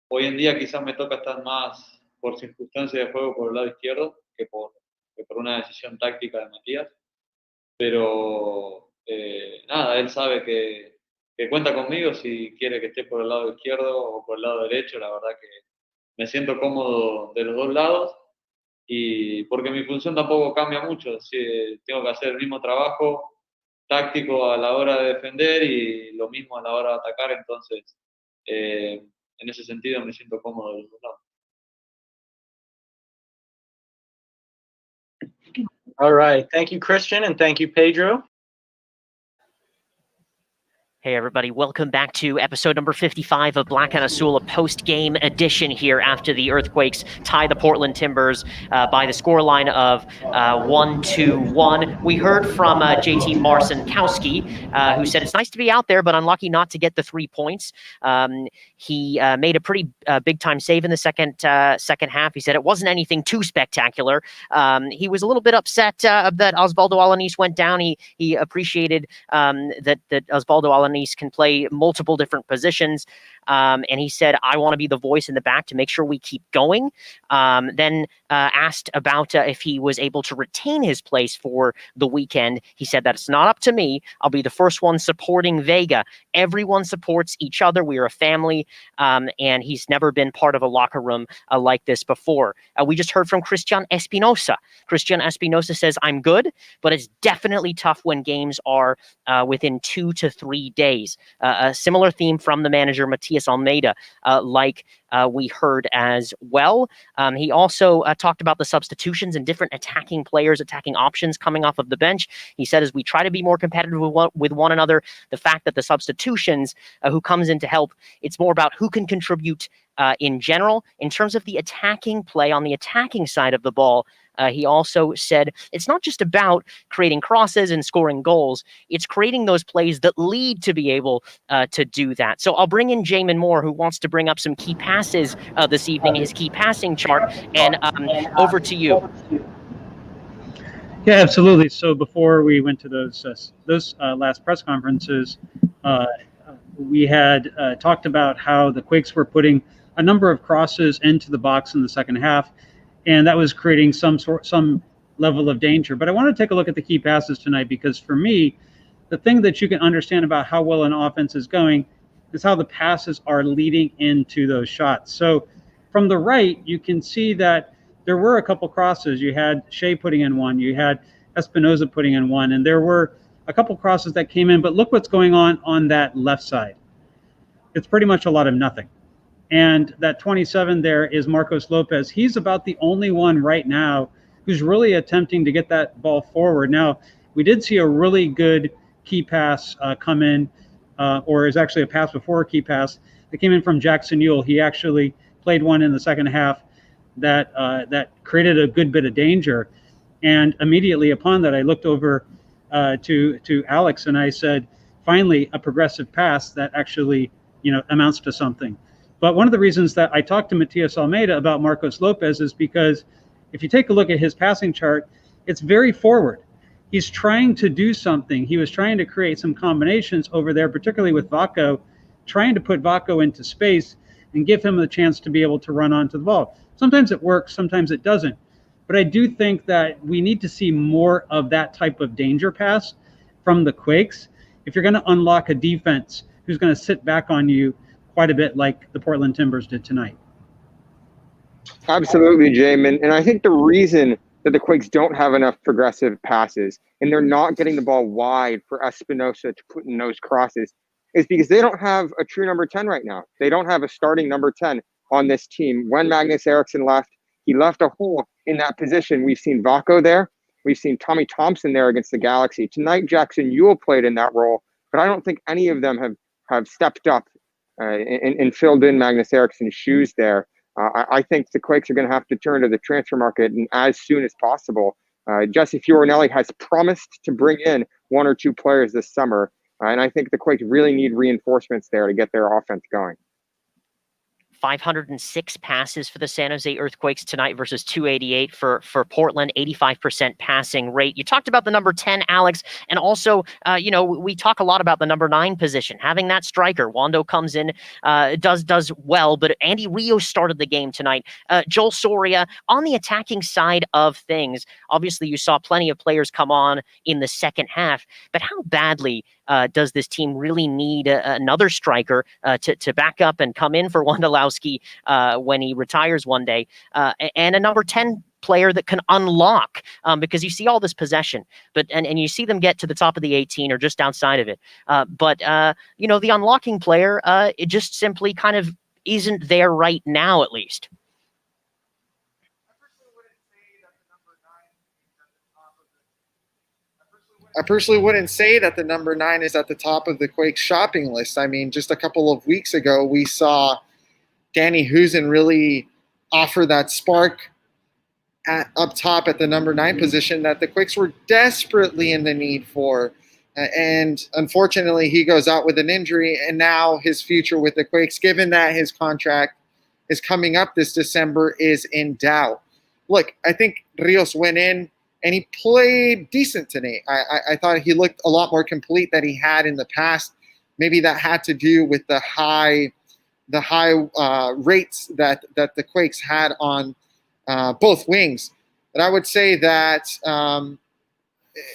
Hoy en día quizás me toca estar más por circunstancias de juego por el lado izquierdo que por una decisión táctica de Matías. Pero nada, él sabe que cuenta conmigo si quiere que esté por el lado izquierdo o por el lado derecho. La verdad que me siento cómodo de los dos lados y porque mi función tampoco cambia mucho. Tengo que hacer el mismo trabajo táctico a la hora de defender y lo mismo a la hora de atacar, entonces en ese sentido me siento cómodo de los dos lados. All right. Thank you, Christian, and thank you, Pedro. Hey, everybody. Welcome back to episode number 55 of Black and Azul, a post-game edition here after the Earthquakes tie the Portland Timbers by the scoreline of 1-1. We heard from JT Marcinkowski, who said it's nice to be out there, but unlucky not to get the 3 points. He made a pretty big-time save in the second half. He said it wasn't anything too spectacular. He was a little bit upset that Osvaldo Alanis went down. He appreciated that Osvaldo Alanis can play multiple different positions. And he said, I want to be the voice in the back to make sure we keep going. Then asked about if he was able to retain his place for the weekend. He said, that's not up to me. I'll be the first one supporting Vega. Everyone supports each other. We are a family. And he's never been part of a locker room like this before. We just heard from Cristian Espinoza. Cristian Espinoza says, I'm good, but it's definitely tough when games are within 2 to 3 days. A similar theme from the manager, Matthias Almeida, like we heard as well. He also talked about the substitutions and different attacking players, attacking options coming off of the bench. He said, as we try to be more competitive with one another, the fact that the substitutions who comes in to help, it's more about who can contribute in general. In terms of the attacking play on the attacking side of the ball, he also said it's not just about creating crosses and scoring goals. It's creating those plays that lead to be able to do that. So I'll bring in Jamon Moore, who wants to bring up some key passes this evening, his key passing chart. And over to you. Yeah, absolutely. So before we went to those last press conferences, we had talked about how the Quakes were putting a number of crosses into the box in the second half, and that was creating some level of danger. But I want to take a look at the key passes tonight, because for me, the thing that you can understand about how well an offense is going is how the passes are leading into those shots. So from the right, you can see that there were a couple crosses. You had Shea putting in one, you had Espinoza putting in one, and there were a couple crosses that came in. But look what's going on that left side. It's pretty much a lot of nothing. And that 27 there is Marcos Lopez. He's about the only one right now who's really attempting to get that ball forward. Now, we did see a really good key pass come in, or is actually a pass before a key pass that came in from Jackson Ewell. He actually played one in the second half that created a good bit of danger. And immediately upon that, I looked over to Alex and I said, finally, a progressive pass that actually, amounts to something. But one of the reasons that I talked to Matthias Almeida about Marcos Lopez is because if you take a look at his passing chart, it's very forward. He's trying to do something. He was trying to create some combinations over there, particularly with Vako, trying to put Vako into space and give him the chance to be able to run onto the ball. Sometimes it works, sometimes it doesn't. But I do think that we need to see more of that type of danger pass from the Quakes if you're going to unlock a defense who's going to sit back on you quite a bit like the Portland Timbers did tonight. Absolutely, Jamon. And I think the reason that the Quakes don't have enough progressive passes and they're not getting the ball wide for Espinoza to put in those crosses is because they don't have a true number 10 right now. They don't have a starting number 10 on this team. When Magnus Eriksson left, he left a hole in that position. We've seen Vako there. We've seen Tommy Thompson there against the Galaxy. Tonight, Jackson Ewell played in that role, but I don't think any of them have stepped up and filled in Magnus Eriksson's shoes there. I think the Quakes are going to have to turn to the transfer market and as soon as possible. Jesse Fiorinelli has promised to bring in 1 or 2 players this summer, and I think the Quakes really need reinforcements there to get their offense going. 506 passes for the San Jose Earthquakes tonight versus 288 for Portland, 85% passing rate. You talked about the number 10, Alex, and also, we talk a lot about the number 9 position. Having that striker, Wando comes in, does well, but Andy Rios started the game tonight. Joel Soria on the attacking side of things. Obviously, you saw plenty of players come on in the second half, but how badly does this team really need another striker to back up and come in for Wondolowski when he retires one day, and a number 10 player that can unlock, because you see all this possession, and you see them get to the top of the 18 or just outside of it. But the unlocking player, it just simply kind of isn't there right now, at least. I personally wouldn't say that the number 9 is at the top of the Quakes shopping list. I mean, just a couple of weeks ago, we saw Danny Husen really offer that spark up top at the number 9 position that the Quakes were desperately in the need for. And unfortunately, he goes out with an injury, and now his future with the Quakes, given that his contract is coming up this December, is in doubt. Look, I think Rios went in, and he played decent today. I thought he looked a lot more complete than he had in the past. Maybe that had to do with the high rates that the Quakes had on both wings. But I would say that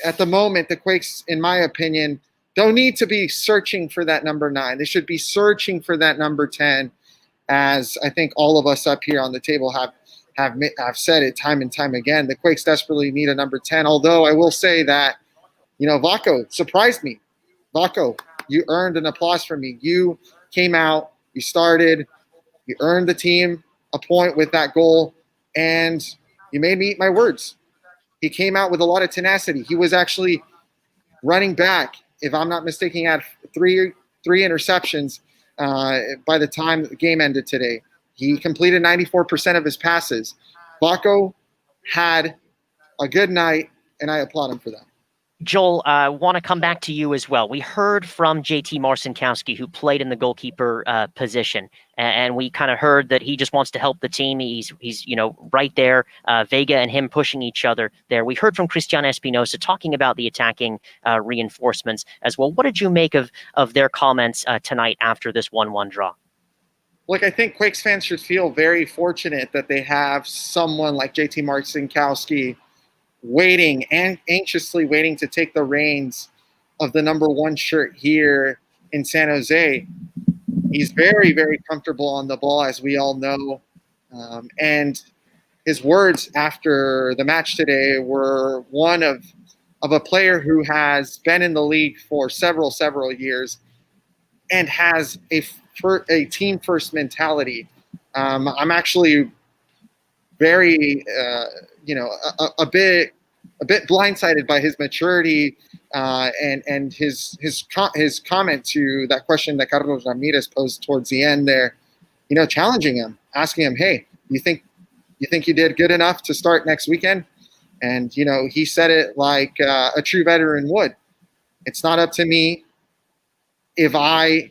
at the moment, the Quakes, in my opinion, don't need to be searching for that number 9. They should be searching for that number 10, as I think all of us up here on the table have said it time and time again. The Quakes desperately need a number 10, although I will say that, Vako surprised me. Vako, you earned an applause from me. You came out, you started, you earned the team a point with that goal, and you made me eat my words. He came out with a lot of tenacity. He was actually running back, if I'm not mistaken, had three interceptions by the time the game ended today. He completed 94% of his passes. Vako had a good night, and I applaud him for that. Joel, I want to come back to you as well. We heard from JT Marcinkowski, who played in the goalkeeper position, and we kind of heard that he just wants to help the team. He's right there, Vega and him pushing each other there. We heard from Cristian Espinoza talking about the attacking reinforcements as well. What did you make of their comments tonight after this 1-1 draw? Look, I think Quakes fans should feel very fortunate that they have someone like JT Marcinkowski waiting and anxiously waiting to take the reins of the number 1 shirt here in San Jose. He's very, very comfortable on the ball, as we all know. And his words after the match today were one of a player who has been in the league for several years and has a team first mentality. I'm actually very, a bit blindsided by his maturity and his comment to that question that Carlos Ramirez posed towards the end there. Challenging him, asking him, "Hey, you think you did good enough to start next weekend?" And he said it like a true veteran would. It's not up to me. If I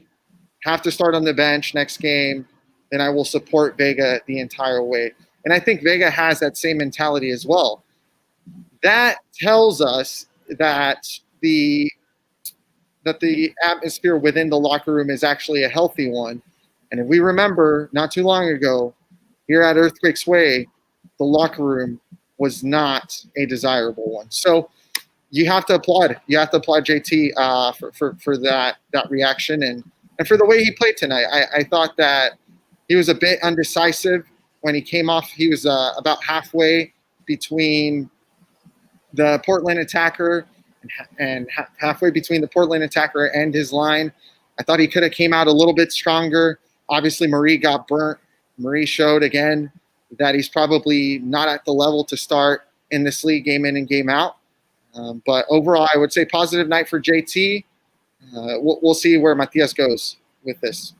have to start on the bench next game, then I will support Vega the entire way. And I think Vega has that same mentality as well. That tells us that the atmosphere within the locker room is actually a healthy one. And if we remember, not too long ago, here at Earthquakes Way, the locker room was not a desirable one. So you have to applaud. You have to applaud JT for that reaction and for the way he played tonight. I thought that he was a bit undecisive when he came off. He was about halfway between the Portland attacker and halfway between the Portland attacker and his line. I thought he could have came out a little bit stronger. Obviously, Marie got burnt. Marie showed again that he's probably not at the level to start in this league game in and game out. But overall, I would say positive night for JT. We'll see where Matthias goes with this.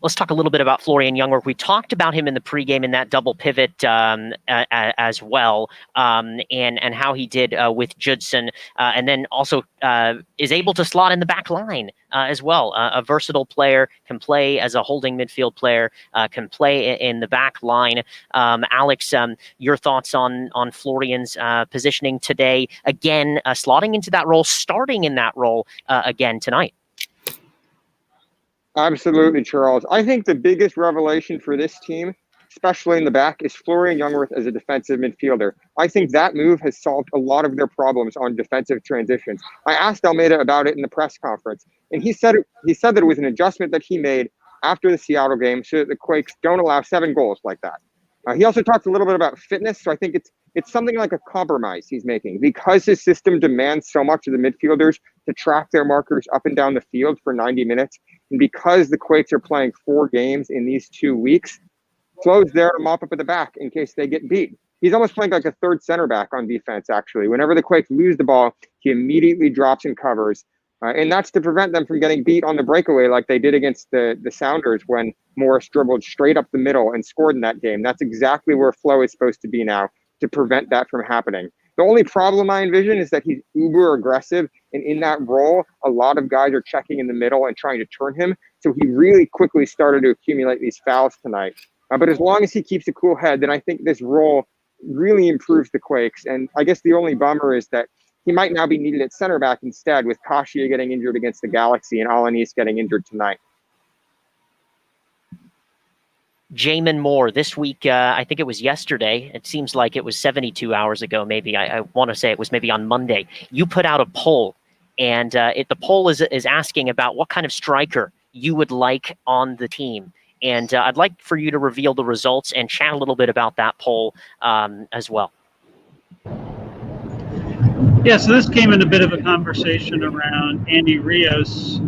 Let's talk a little bit about Florian Jungwirth. We talked about him in the pregame in that double pivot as well, and how he did with Judson, and then also is able to slot in the back line as well. A versatile player, can play as a holding midfield player, can play in the back line. Alex, your thoughts on Florian's positioning today? Again, slotting into that role, starting in that role again tonight. Absolutely, Charles. I think the biggest revelation for this team, especially in the back, is Florian Jungwirth as a defensive midfielder. I think that move has solved a lot of their problems on defensive transitions. I asked Almeida about it in the press conference, and he said that it was an adjustment that he made after the Seattle game so that the Quakes don't allow 7 goals like that. He also talked a little bit about fitness, so I think it's something like a compromise he's making because his system demands so much of the midfielders to track their markers up and down the field for 90 minutes. And because the Quakes are playing 4 games in these 2 weeks, Flo's there to mop up at the back in case they get beat. He's almost playing like a third center back on defense, actually. Whenever the Quakes lose the ball, he immediately drops and covers. And that's to prevent them from getting beat on the breakaway like they did against the Sounders when Morris dribbled straight up the middle and scored in that game. That's exactly where Flo is supposed to be now to prevent that from happening. The only problem I envision is that he's uber aggressive, and in that role, a lot of guys are checking in the middle and trying to turn him. So he really quickly started to accumulate these fouls tonight. But as long as he keeps a cool head, then I think this role really improves the Quakes. And I guess the only bummer is that he might now be needed at center back instead, with Kasia getting injured against the Galaxy and Alanis getting injured tonight. Jamon Moore this week, I think it was yesterday. It seems like it was 72 hours ago, maybe. I want to say it was maybe on Monday. You put out a poll, and the poll is asking about what kind of striker you would like on the team. And I'd like for you to reveal the results and chat a little bit about that poll as well. Yeah, so this came in a bit of a conversation around Andy Rios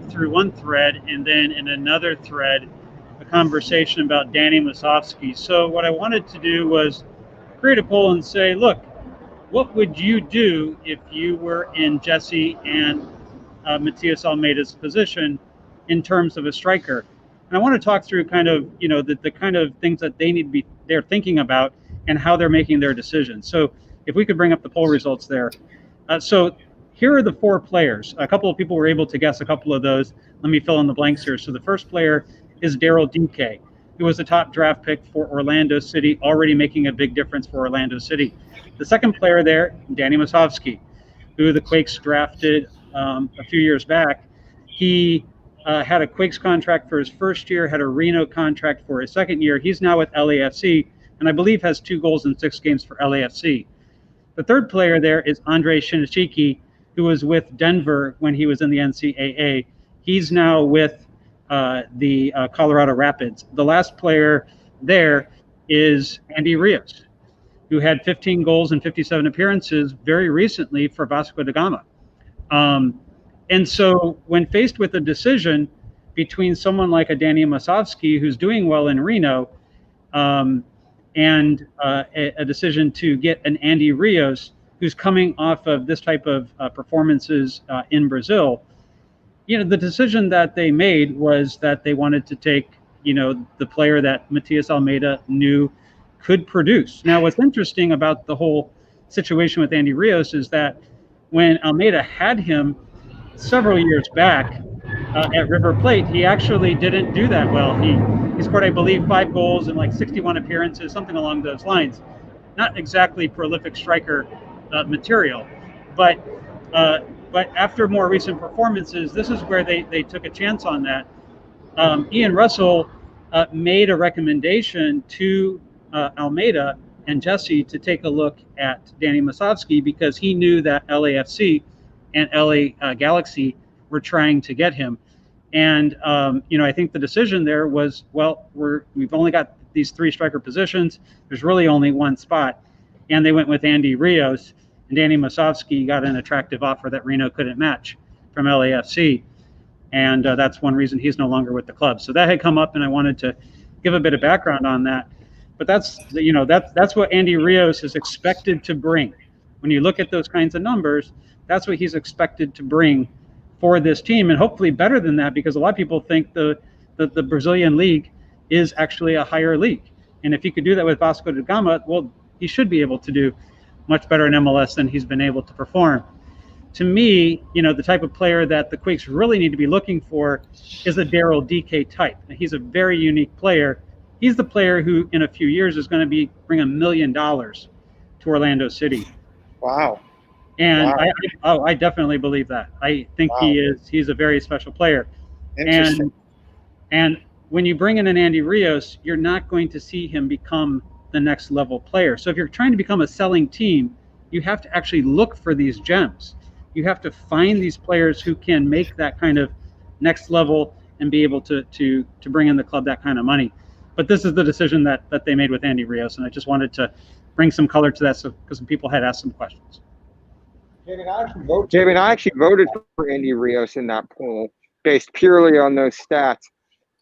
through one thread, and then in another thread, a conversation about Danny Masovsky. So what I wanted to do was create a poll and say, look, what would you do if you were in Jesse and Matthias Almeida's position in terms of a striker? And I want to talk through kind of, the kind of things that they're thinking about and how they're making their decisions. So if we could bring up the poll results there. So here are the 4 players. A couple of people were able to guess a couple of those. Let me fill in the blanks here. So the first player is Daryl DK, who was a top draft pick for Orlando City, already making a big difference for Orlando City. The second player there, Danny Masovsky, who the Quakes drafted a few years back. He had a Quakes contract for his first year, had a Reno contract for his second year. He's now with LAFC, and I believe has 2 goals in 6 games for LAFC. The third player there is Andrei Shinashiki, who was with Denver when he was in the NCAA. He's now with the Colorado Rapids. The last player there is Andy Rios, who had 15 goals and 57 appearances very recently for Vasco da Gama. And so when faced with a decision between someone like a Danny Masovsky, who's doing well in Reno, and a decision to get an Andy Rios, who's coming off of this type of performances in Brazil, the decision that they made was that they wanted to take, the player that Matthias Almeida knew could produce. Now, what's interesting about the whole situation with Andy Rios is that when Almeida had him several years back, at River Plate, he actually didn't do that well. He scored, I believe, 5 goals in like 61 appearances, something along those lines. Not exactly prolific striker material, but after more recent performances, this is where they took a chance on that. Ian Russell made a recommendation to Almeida and Jesse to take a look at Danny Masovsky because he knew that LAFC and LA Galaxy were trying to get him. And, I think the decision there was, well, we've only got these 3 striker positions. There's really only one spot. And they went with Andy Rios, and Danny Masovsky got an attractive offer that Reno couldn't match from LAFC. And that's one reason he's no longer with the club. So that had come up, and I wanted to give a bit of background on that. But that's what Andy Rios is expected to bring. When you look at those kinds of numbers, that's what he's expected to bring for this team, and hopefully better than that, because a lot of people think the Brazilian league is actually a higher league. And if he could do that with Vasco da Gama, well, he should be able to do much better in MLS than he's been able to perform. To me, the type of player that the Quakes really need to be looking for is a Daryl DK type. And he's a very unique player. He's the player who, in a few years, is going to bring $1 million to Orlando City. Wow. And wow. I definitely believe that. I think he's a very special player. And when you bring in an Andy Rios, you're not going to see him become the next level player. So if you're trying to become a selling team, you have to actually look for these gems. You have to find these players who can make that kind of next level and be able to bring in the club that kind of money. But this is the decision that they made with Andy Rios, and I just wanted to bring some color to that because some people had asked some questions. Jamon, I actually voted for Andy Rios in that poll based purely on those stats.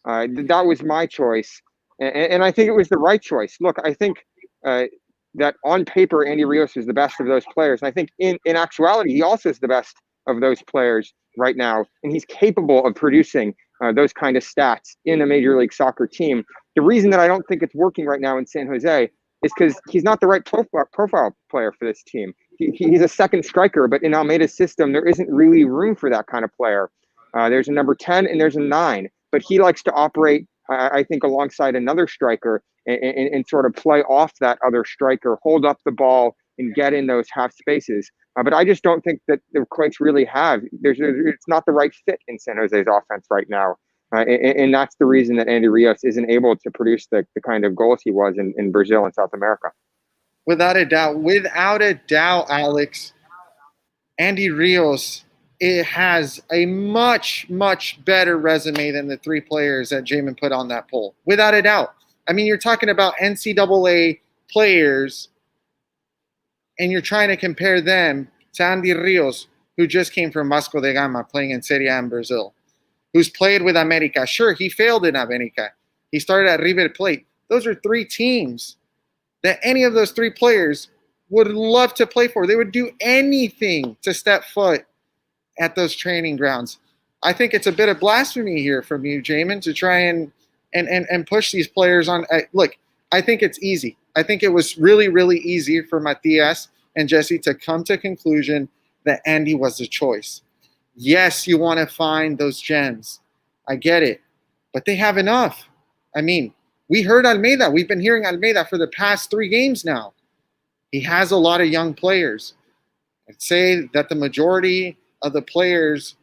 That was my choice, and I think it was the right choice. Look, I think that on paper, Andy Rios is the best of those players. And I think in actuality, he also is the best of those players right now, and he's capable of producing those kind of stats in a Major League Soccer team. The reason that I don't think it's working right now in San Jose is because he's not the right profile player for this team. He's a second striker, but in Almeida's system, there isn't really room for that kind of player. There's a number 10 and there's a 9, but he likes to operate, I think, alongside another striker and sort of play off that other striker, hold up the ball and get in those half spaces. But I just don't think that the Quakes really have. It's not the right fit in San Jose's offense right now. And that's the reason that Andy Rios isn't able to produce the kind of goals he was in Brazil and South America. Without a doubt, Alex, Andy Rios, it has a much, much better resume than the 3 players that Jamon put on that poll. Without a doubt. I mean, you're talking about NCAA players, and you're trying to compare them to Andy Rios, who just came from Vasco da Gama playing in Serie A in Brazil, who's played with America. Sure, he failed in America. He started at River Plate. Those are 3 teams that any of those 3 players would love to play for. They would do anything to step foot at those training grounds. I think it's a bit of blasphemy here from you, Jamon, to try and push these players on. Look, I think it's easy. I think it was really, really easy for Matthias and Jesse to come to conclusion that Andy was the choice. Yes, you want to find those gems. I get it. But they have enough. I mean, we heard Almeida. We've been hearing Almeida for the past 3 games now. He has a lot of young players. I'd say that the majority of the players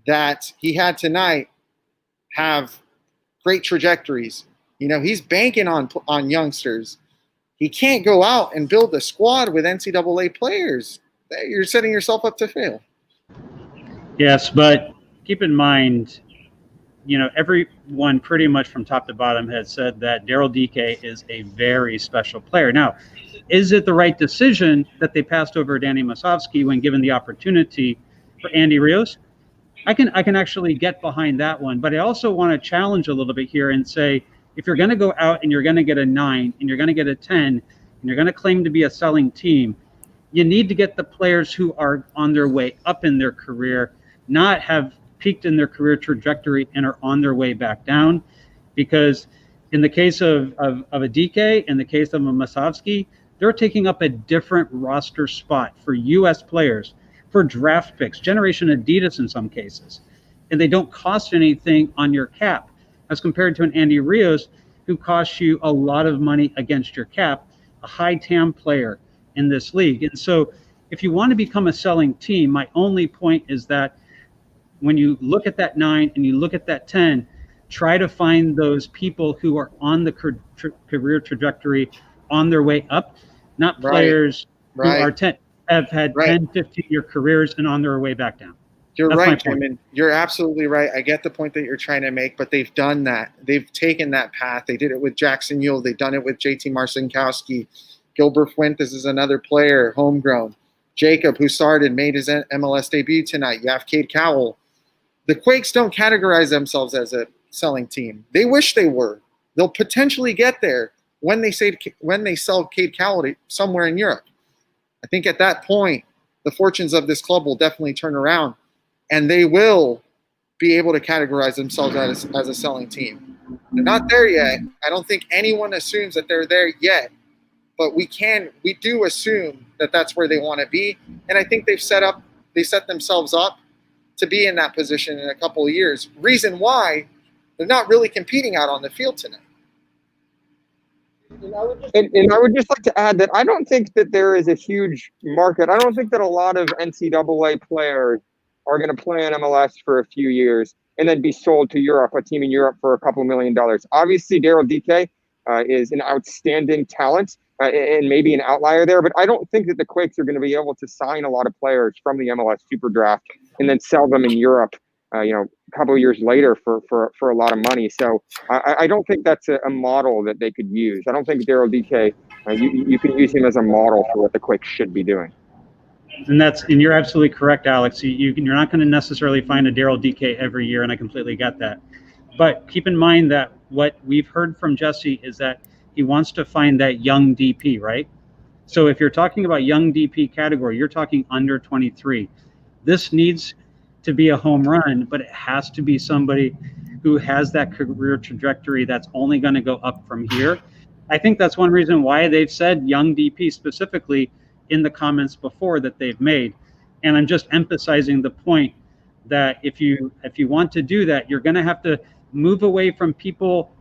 that he had tonight have great trajectories. He's banking on youngsters. He can't go out and build a squad with NCAA players. You're setting yourself up to fail. Yes, but keep in mind, everyone pretty much from top to bottom has said that Daryl DK is a very special player. Now, is it the right decision that they passed over Danny Masovsky when given the opportunity for Andy Rios? I can actually get behind that one, but I also want to challenge a little bit here and say, if you're going to go out and you're going to get a 9 and you're going to get a 10 and you're going to claim to be a selling team, you need to get the players who are on their way up in their career, not have peaked in their career trajectory and are on their way back down. Because in the case of a DK, in the case of a Masovsky, they're taking up a different roster spot for U.S. players, for draft picks, Generation Adidas in some cases. and they don't cost anything on your cap, as compared to an Andy Rios who costs you a lot of money against your cap, a high TAM player in this league. And so if you want to become a selling team, my only point is that when you look at that 9 and you look at that 10, try to find those people who are on the career trajectory on their way up, not players who are have had 10, 15-year careers and on their way back down. You're That's right, my point. Jamon. You're absolutely right. I get the point that you're trying to make, but they've done that. They've taken that path. They did it with Jackson Yule. They've done it with JT Marcinkowski. Gilbert Fuentes is another player, homegrown. Jacob, who started, made his MLS debut tonight. You have Cade Cowell. The Quakes don't categorize themselves as a selling team. They wish they were. They'll potentially get there when they sell Cade Cowell to somewhere in Europe. I think at that point, the fortunes of this club will definitely turn around, and they will be able to categorize themselves as a selling team. They're not there yet. I don't think anyone assumes that they're there yet, but we do assume that that's where they want to be. And I think they set themselves up to be in that position in a couple of years. Reason why they're not really competing out on the field tonight. And I would just like to add that I don't think that there is a huge market. I don't think that a lot of NCAA players are going to play in MLS for a few years and then be sold to Europe, a team in Europe for a couple $1 million. Obviously, Daryl Dike is an outstanding talent and maybe an outlier there, but I don't think that the Quakes are going to be able to sign a lot of players from the MLS Super Draft and then sell them in Europe, a couple of years later for a lot of money. So I don't think that's a model that they could use. I don't think Daryl Dike, you can use him as a model for what the Quakes should be doing. And you're absolutely correct, Alex. You're not going to necessarily find a Daryl Dike every year, and I completely get that. But keep in mind that what we've heard from Jesse is that he wants to find that young DP, right? So if you're talking about young DP category, you're talking under 23. This needs to be a home run, but it has to be somebody who has that career trajectory that's only going to go up from here. I think that's one reason why they've said young DP specifically in the comments before that they've made. And I'm just emphasizing the point that if you want to do that, you're going to have to move away from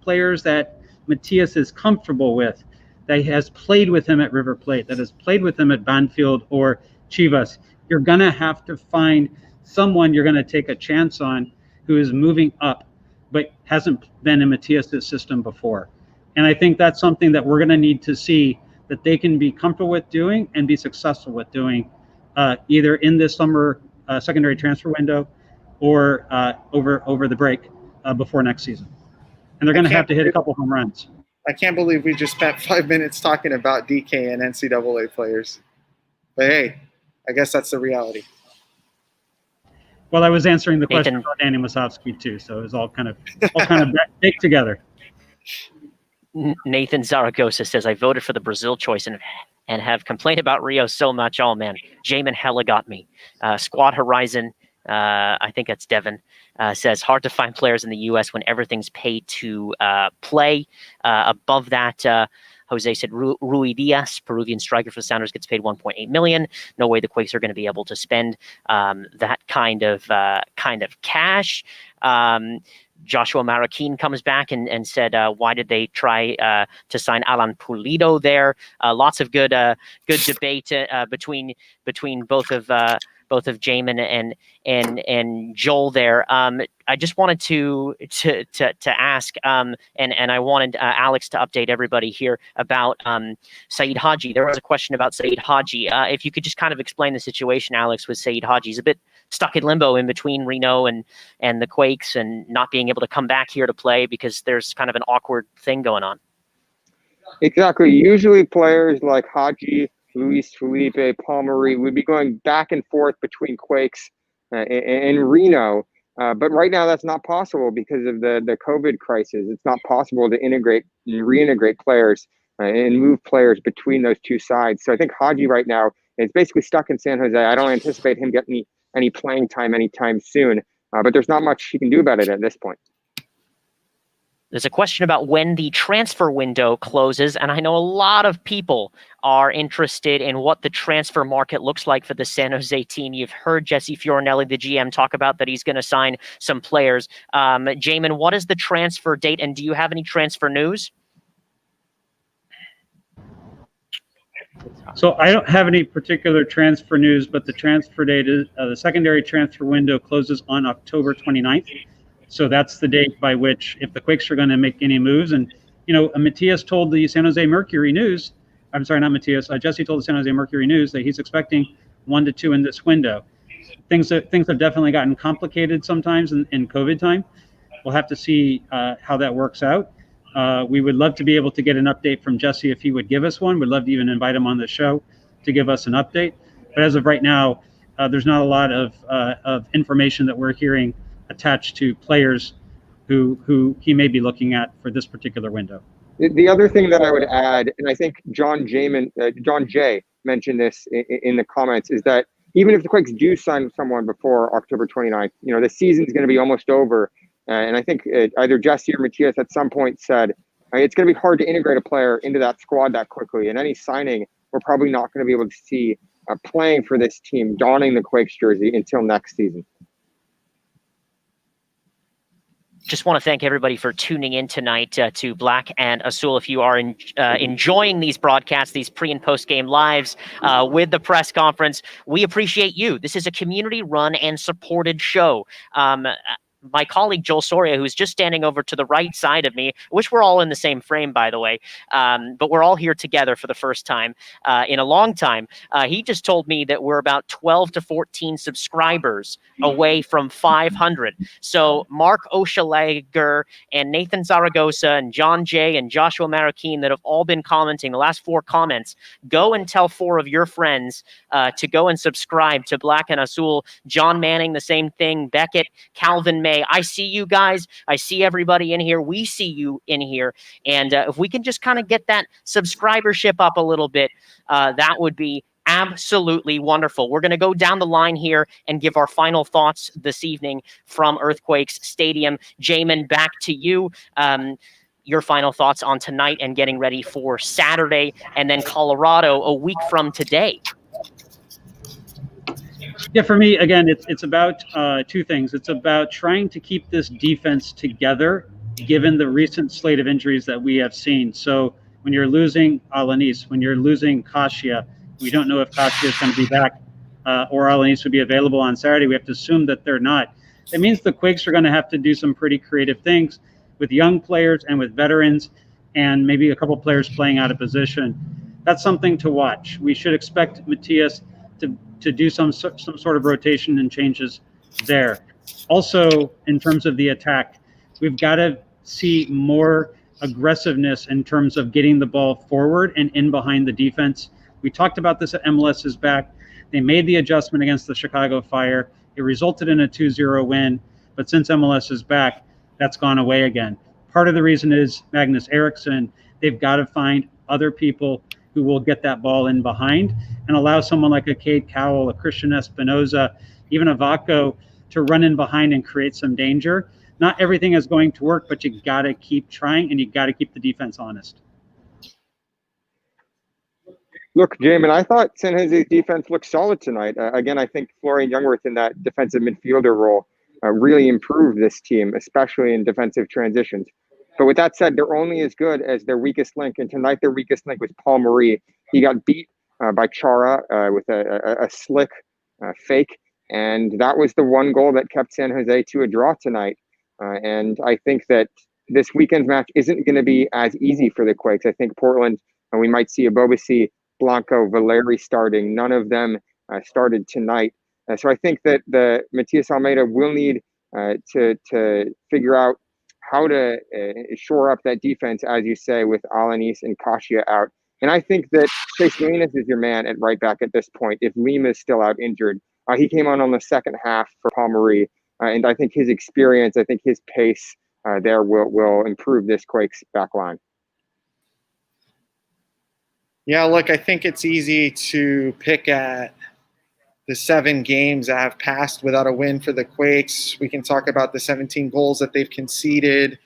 players that Matthias is comfortable with, that has played with him at River Plate, that has played with him at Banfield or Chivas. You're going to have to find someone you're going to take a chance on who is moving up but hasn't been in Matthias' system before. And I think that's something that we're going to need to see that they can be comfortable with doing and be successful with doing either in this summer secondary transfer window or over the break before next season. And they're going to have to hit a couple home runs. I can't believe we just spent 5 minutes talking about DK and NCAA players. But hey, I guess that's the reality. Well, I was answering the question about Danny Masovsky too, so it was all kind of baked together. Nathan Zaragoza says, I voted for the Brazil choice and have complained about Rio so much. Oh, man. Jamon hella got me. Squad Horizon, I think that's Devin, says, hard to find players in the U.S. when everything's paid to play. Above that, Jose said, Rui Diaz, Peruvian striker for the Sounders, gets paid $1.8 million. No way the Quakes are going to be able to spend that kind of cash. Joshua Marroquin comes back and said, why did they try to sign Alan Pulido there? Lots of good debate between both of Jamon and Joel there. I just wanted to ask, and I wanted Alex to update everybody here about Saeed Haji. There was a question about Saeed Haji. If you could just kind of explain the situation, Alex, with Saeed Haji. He's a bit stuck in limbo in between Reno and the Quakes and not being able to come back here to play because there's kind of an awkward thing going on. Exactly. Usually players like Haji, Luis Felipe, Palmieri would be going back and forth between Quakes and Reno. But right now that's not possible because of the COVID crisis. It's not possible to integrate and reintegrate players and move players between those two sides. So I think Haji right now is basically stuck in San Jose. I don't anticipate him getting any playing time anytime soon, but there's not much he can do about it at this point. There's a question about when the transfer window closes, and I know a lot of people are interested in what the transfer market looks like for the San Jose team. You've heard Jesse Fiorinelli, the GM, talk about that he's going to sign some players. Jamon, what is the transfer date, and do you have any transfer news? So I don't have any particular transfer news, but the transfer date is the secondary transfer window closes on October 29th. So that's the date by which, if the Quakes are going to make any moves, and Matthias told the San Jose Mercury News, I'm sorry, not Matthias, Jesse told the San Jose Mercury News that he's expecting 1 to 2 in this window. Things have definitely gotten complicated sometimes in COVID time. We'll have to see how that works out. We would love to be able to get an update from Jesse if he would give us one. We'd love to even invite him on the show to give us an update. But as of right now, there's not a lot of information that we're hearing attached to players who he may be looking at for this particular window. The other thing that I would add, and I think John Jay mentioned this in the comments, is that even if the Quakes do sign someone before October 29th, the season's going to be almost over. And I think either Jesse or Matthias at some point said, it's going to be hard to integrate a player into that squad that quickly. And any signing, we're probably not going to be able to see playing for this team, donning the Quakes jersey until next season. Just want to thank everybody for tuning in tonight to Black and Azul. If you are enjoying these broadcasts, these pre- and post-game lives with the press conference, we appreciate you. This is a community-run and supported show. My colleague, Joel Soria, who's just standing over to the right side of me, I wish we're all in the same frame, by the way, but we're all here together for the first time in a long time. He just told me that we're about 12 to 14 subscribers away from 500. So Mark Oshalager and Nathan Zaragoza and John Jay and Joshua Marroquin that have all been commenting, the last 4 comments, go and tell 4 of your friends to go and subscribe to Black and Azul. John Manning, the same thing. Beckett, Calvin May. I see you guys. I see everybody in here. We see you in here. And if we can just kind of get that subscribership up a little bit, that would be absolutely wonderful. We're going to go down the line here and give our final thoughts this evening from Quakes Stadium. Jamon, back to you. Your final thoughts on tonight and getting ready for Saturday, and then Colorado a week from today. Yeah, for me, again, it's about 2 things. It's about trying to keep this defense together, given the recent slate of injuries that we have seen. So when you're losing Alanis, when you're losing Kasia, we don't know if Kasia is going to be back or Alanis would be available on Saturday. We have to assume that they're not. It means the Quakes are going to have to do some pretty creative things with young players and with veterans, and maybe a couple players playing out of position. That's something to watch. We should expect Matthias to do some sort of rotation and changes there. Also, in terms of the attack, we've got to see more aggressiveness in terms of getting the ball forward and in behind the defense. We talked about this at MLS's back. They made the adjustment against the Chicago Fire. It resulted in a 2-0 win, but since MLS is back, that's gone away again. Part of the reason is Magnus Eriksson. They've got to find other people who will get that ball in behind and allow someone like a Cade Cowell, a Christian Espinoza, even a Vaco to run in behind and create some danger. Not everything is going to work, but you got to keep trying and you got to keep the defense honest. Look, Jamon, I thought San Jose's defense looked solid tonight. Again, I think Florian Jungwirth in that defensive midfielder role really improved this team, especially in defensive transitions. But with that said, they're only as good as their weakest link. And tonight, their weakest link was Paul Marie. He got beat by Chara with a slick fake. And that was the one goal that kept San Jose to a draw tonight. And I think that this weekend's match isn't going to be as easy for the Quakes. I think Portland, we might see Abobasi, Blanco, Valeri starting. None of them started tonight. So I think that the Matthias Almeida will need to figure out how to shore up that defense, as you say, with Alanis and Kasia out. And I think that Chase Linas is your man at right back at this point. If Lima is still out injured, he came on the second half for Paul Marie, and I think his experience, I think his pace there will improve this Quakes back line. Yeah, look, I think it's easy to pick at the 7 games that have passed without a win for the Quakes. We can talk about the 17 goals that they've conceded.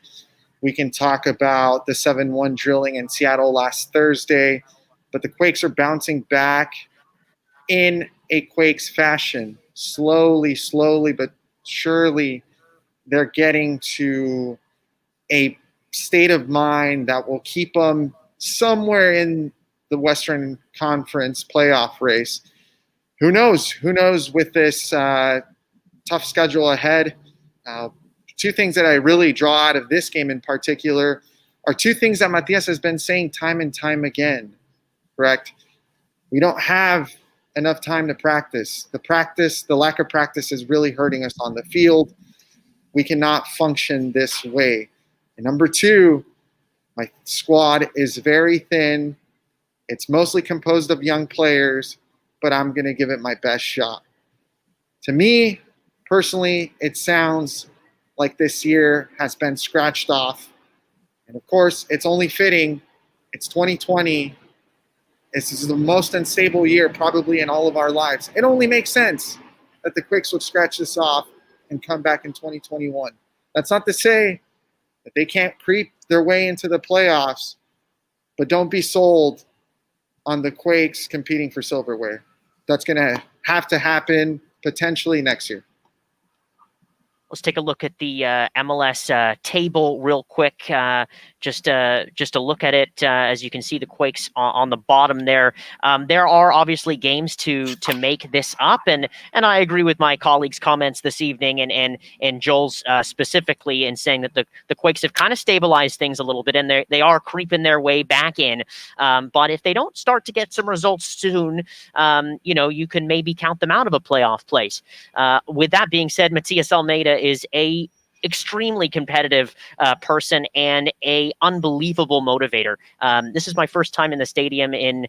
We can talk about the 7-1 drilling in Seattle last Thursday, but the Quakes are bouncing back in a Quakes fashion. Slowly, but surely they're getting to a state of mind that will keep them somewhere in the Western Conference playoff race. Who knows? Who knows with this tough schedule ahead? Two things that I really draw out of this game in particular are two things that Matthias has been saying time and time again, correct? We don't have enough time to practice. The lack of practice is really hurting us on the field. We cannot function this way. And number two, my squad is very thin. It's mostly composed of young players, but I'm going to give it my best shot. To me, personally, it sounds like this year has been scratched off. And of course, it's only fitting. It's 2020. This is the most unstable year probably in all of our lives. It only makes sense that the Quakes would scratch this off and come back in 2021. That's not to say that they can't creep their way into the playoffs, but don't be sold on the Quakes competing for silverware. That's going to have to happen potentially next year. Let's take a look at the MLS table real quick. Just to look at it, as you can see, the Quakes on the bottom there. There are obviously games to make this up, and I agree with my colleagues' comments this evening, and Joel's specifically in saying that the Quakes have kind of stabilized things a little bit, and they are creeping their way back in. But if they don't start to get some results soon, you can maybe count them out of a playoff place. With that being said, Matthias Almeida is a extremely competitive person and a unbelievable motivator. This is my first time in the stadium in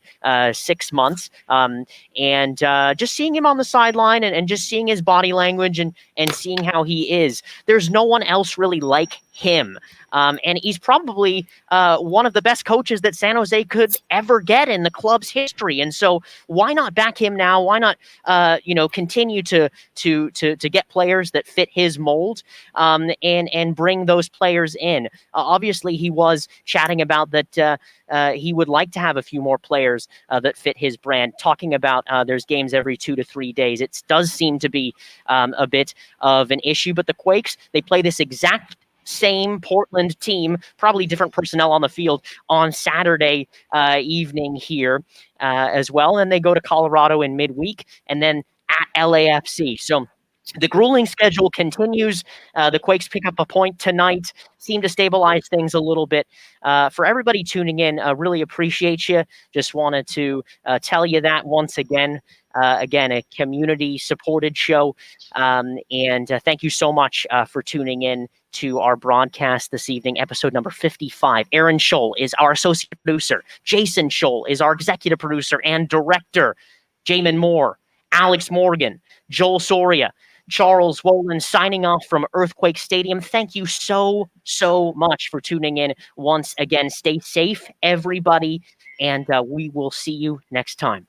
6 months, and just seeing him on the sideline and just seeing his body language and seeing how he is, there's no one else really like him. And he's probably one of the best coaches that San Jose could ever get in the club's history. And so why not back him now? Why not, continue to get players that fit his mold, and bring those players in? Obviously, he was chatting about that he would like to have a few more players that fit his brand, talking about there's games every 2 to 3 days. It does seem to be a bit of an issue, but the Quakes, they play this exact same Portland team, probably different personnel on the field, on Saturday evening here as well. And they go to Colorado in midweek and then at LAFC. So the grueling schedule continues. The Quakes pick up a point tonight, seem to stabilize things a little bit. For everybody tuning in, really appreciate you. Just wanted to tell you that once again. Again, a community-supported show. And thank you so much for tuning in to our broadcast this evening, episode number 55. Aaron Sholl is our associate producer. Jason Sholl is our executive producer and director. Jamon Moore, Alex Morgan, Joel Soria, Charles Wollin signing off from Quakes Stadium. Thank you so much for tuning in once again. Stay safe, everybody, and we will see you next time.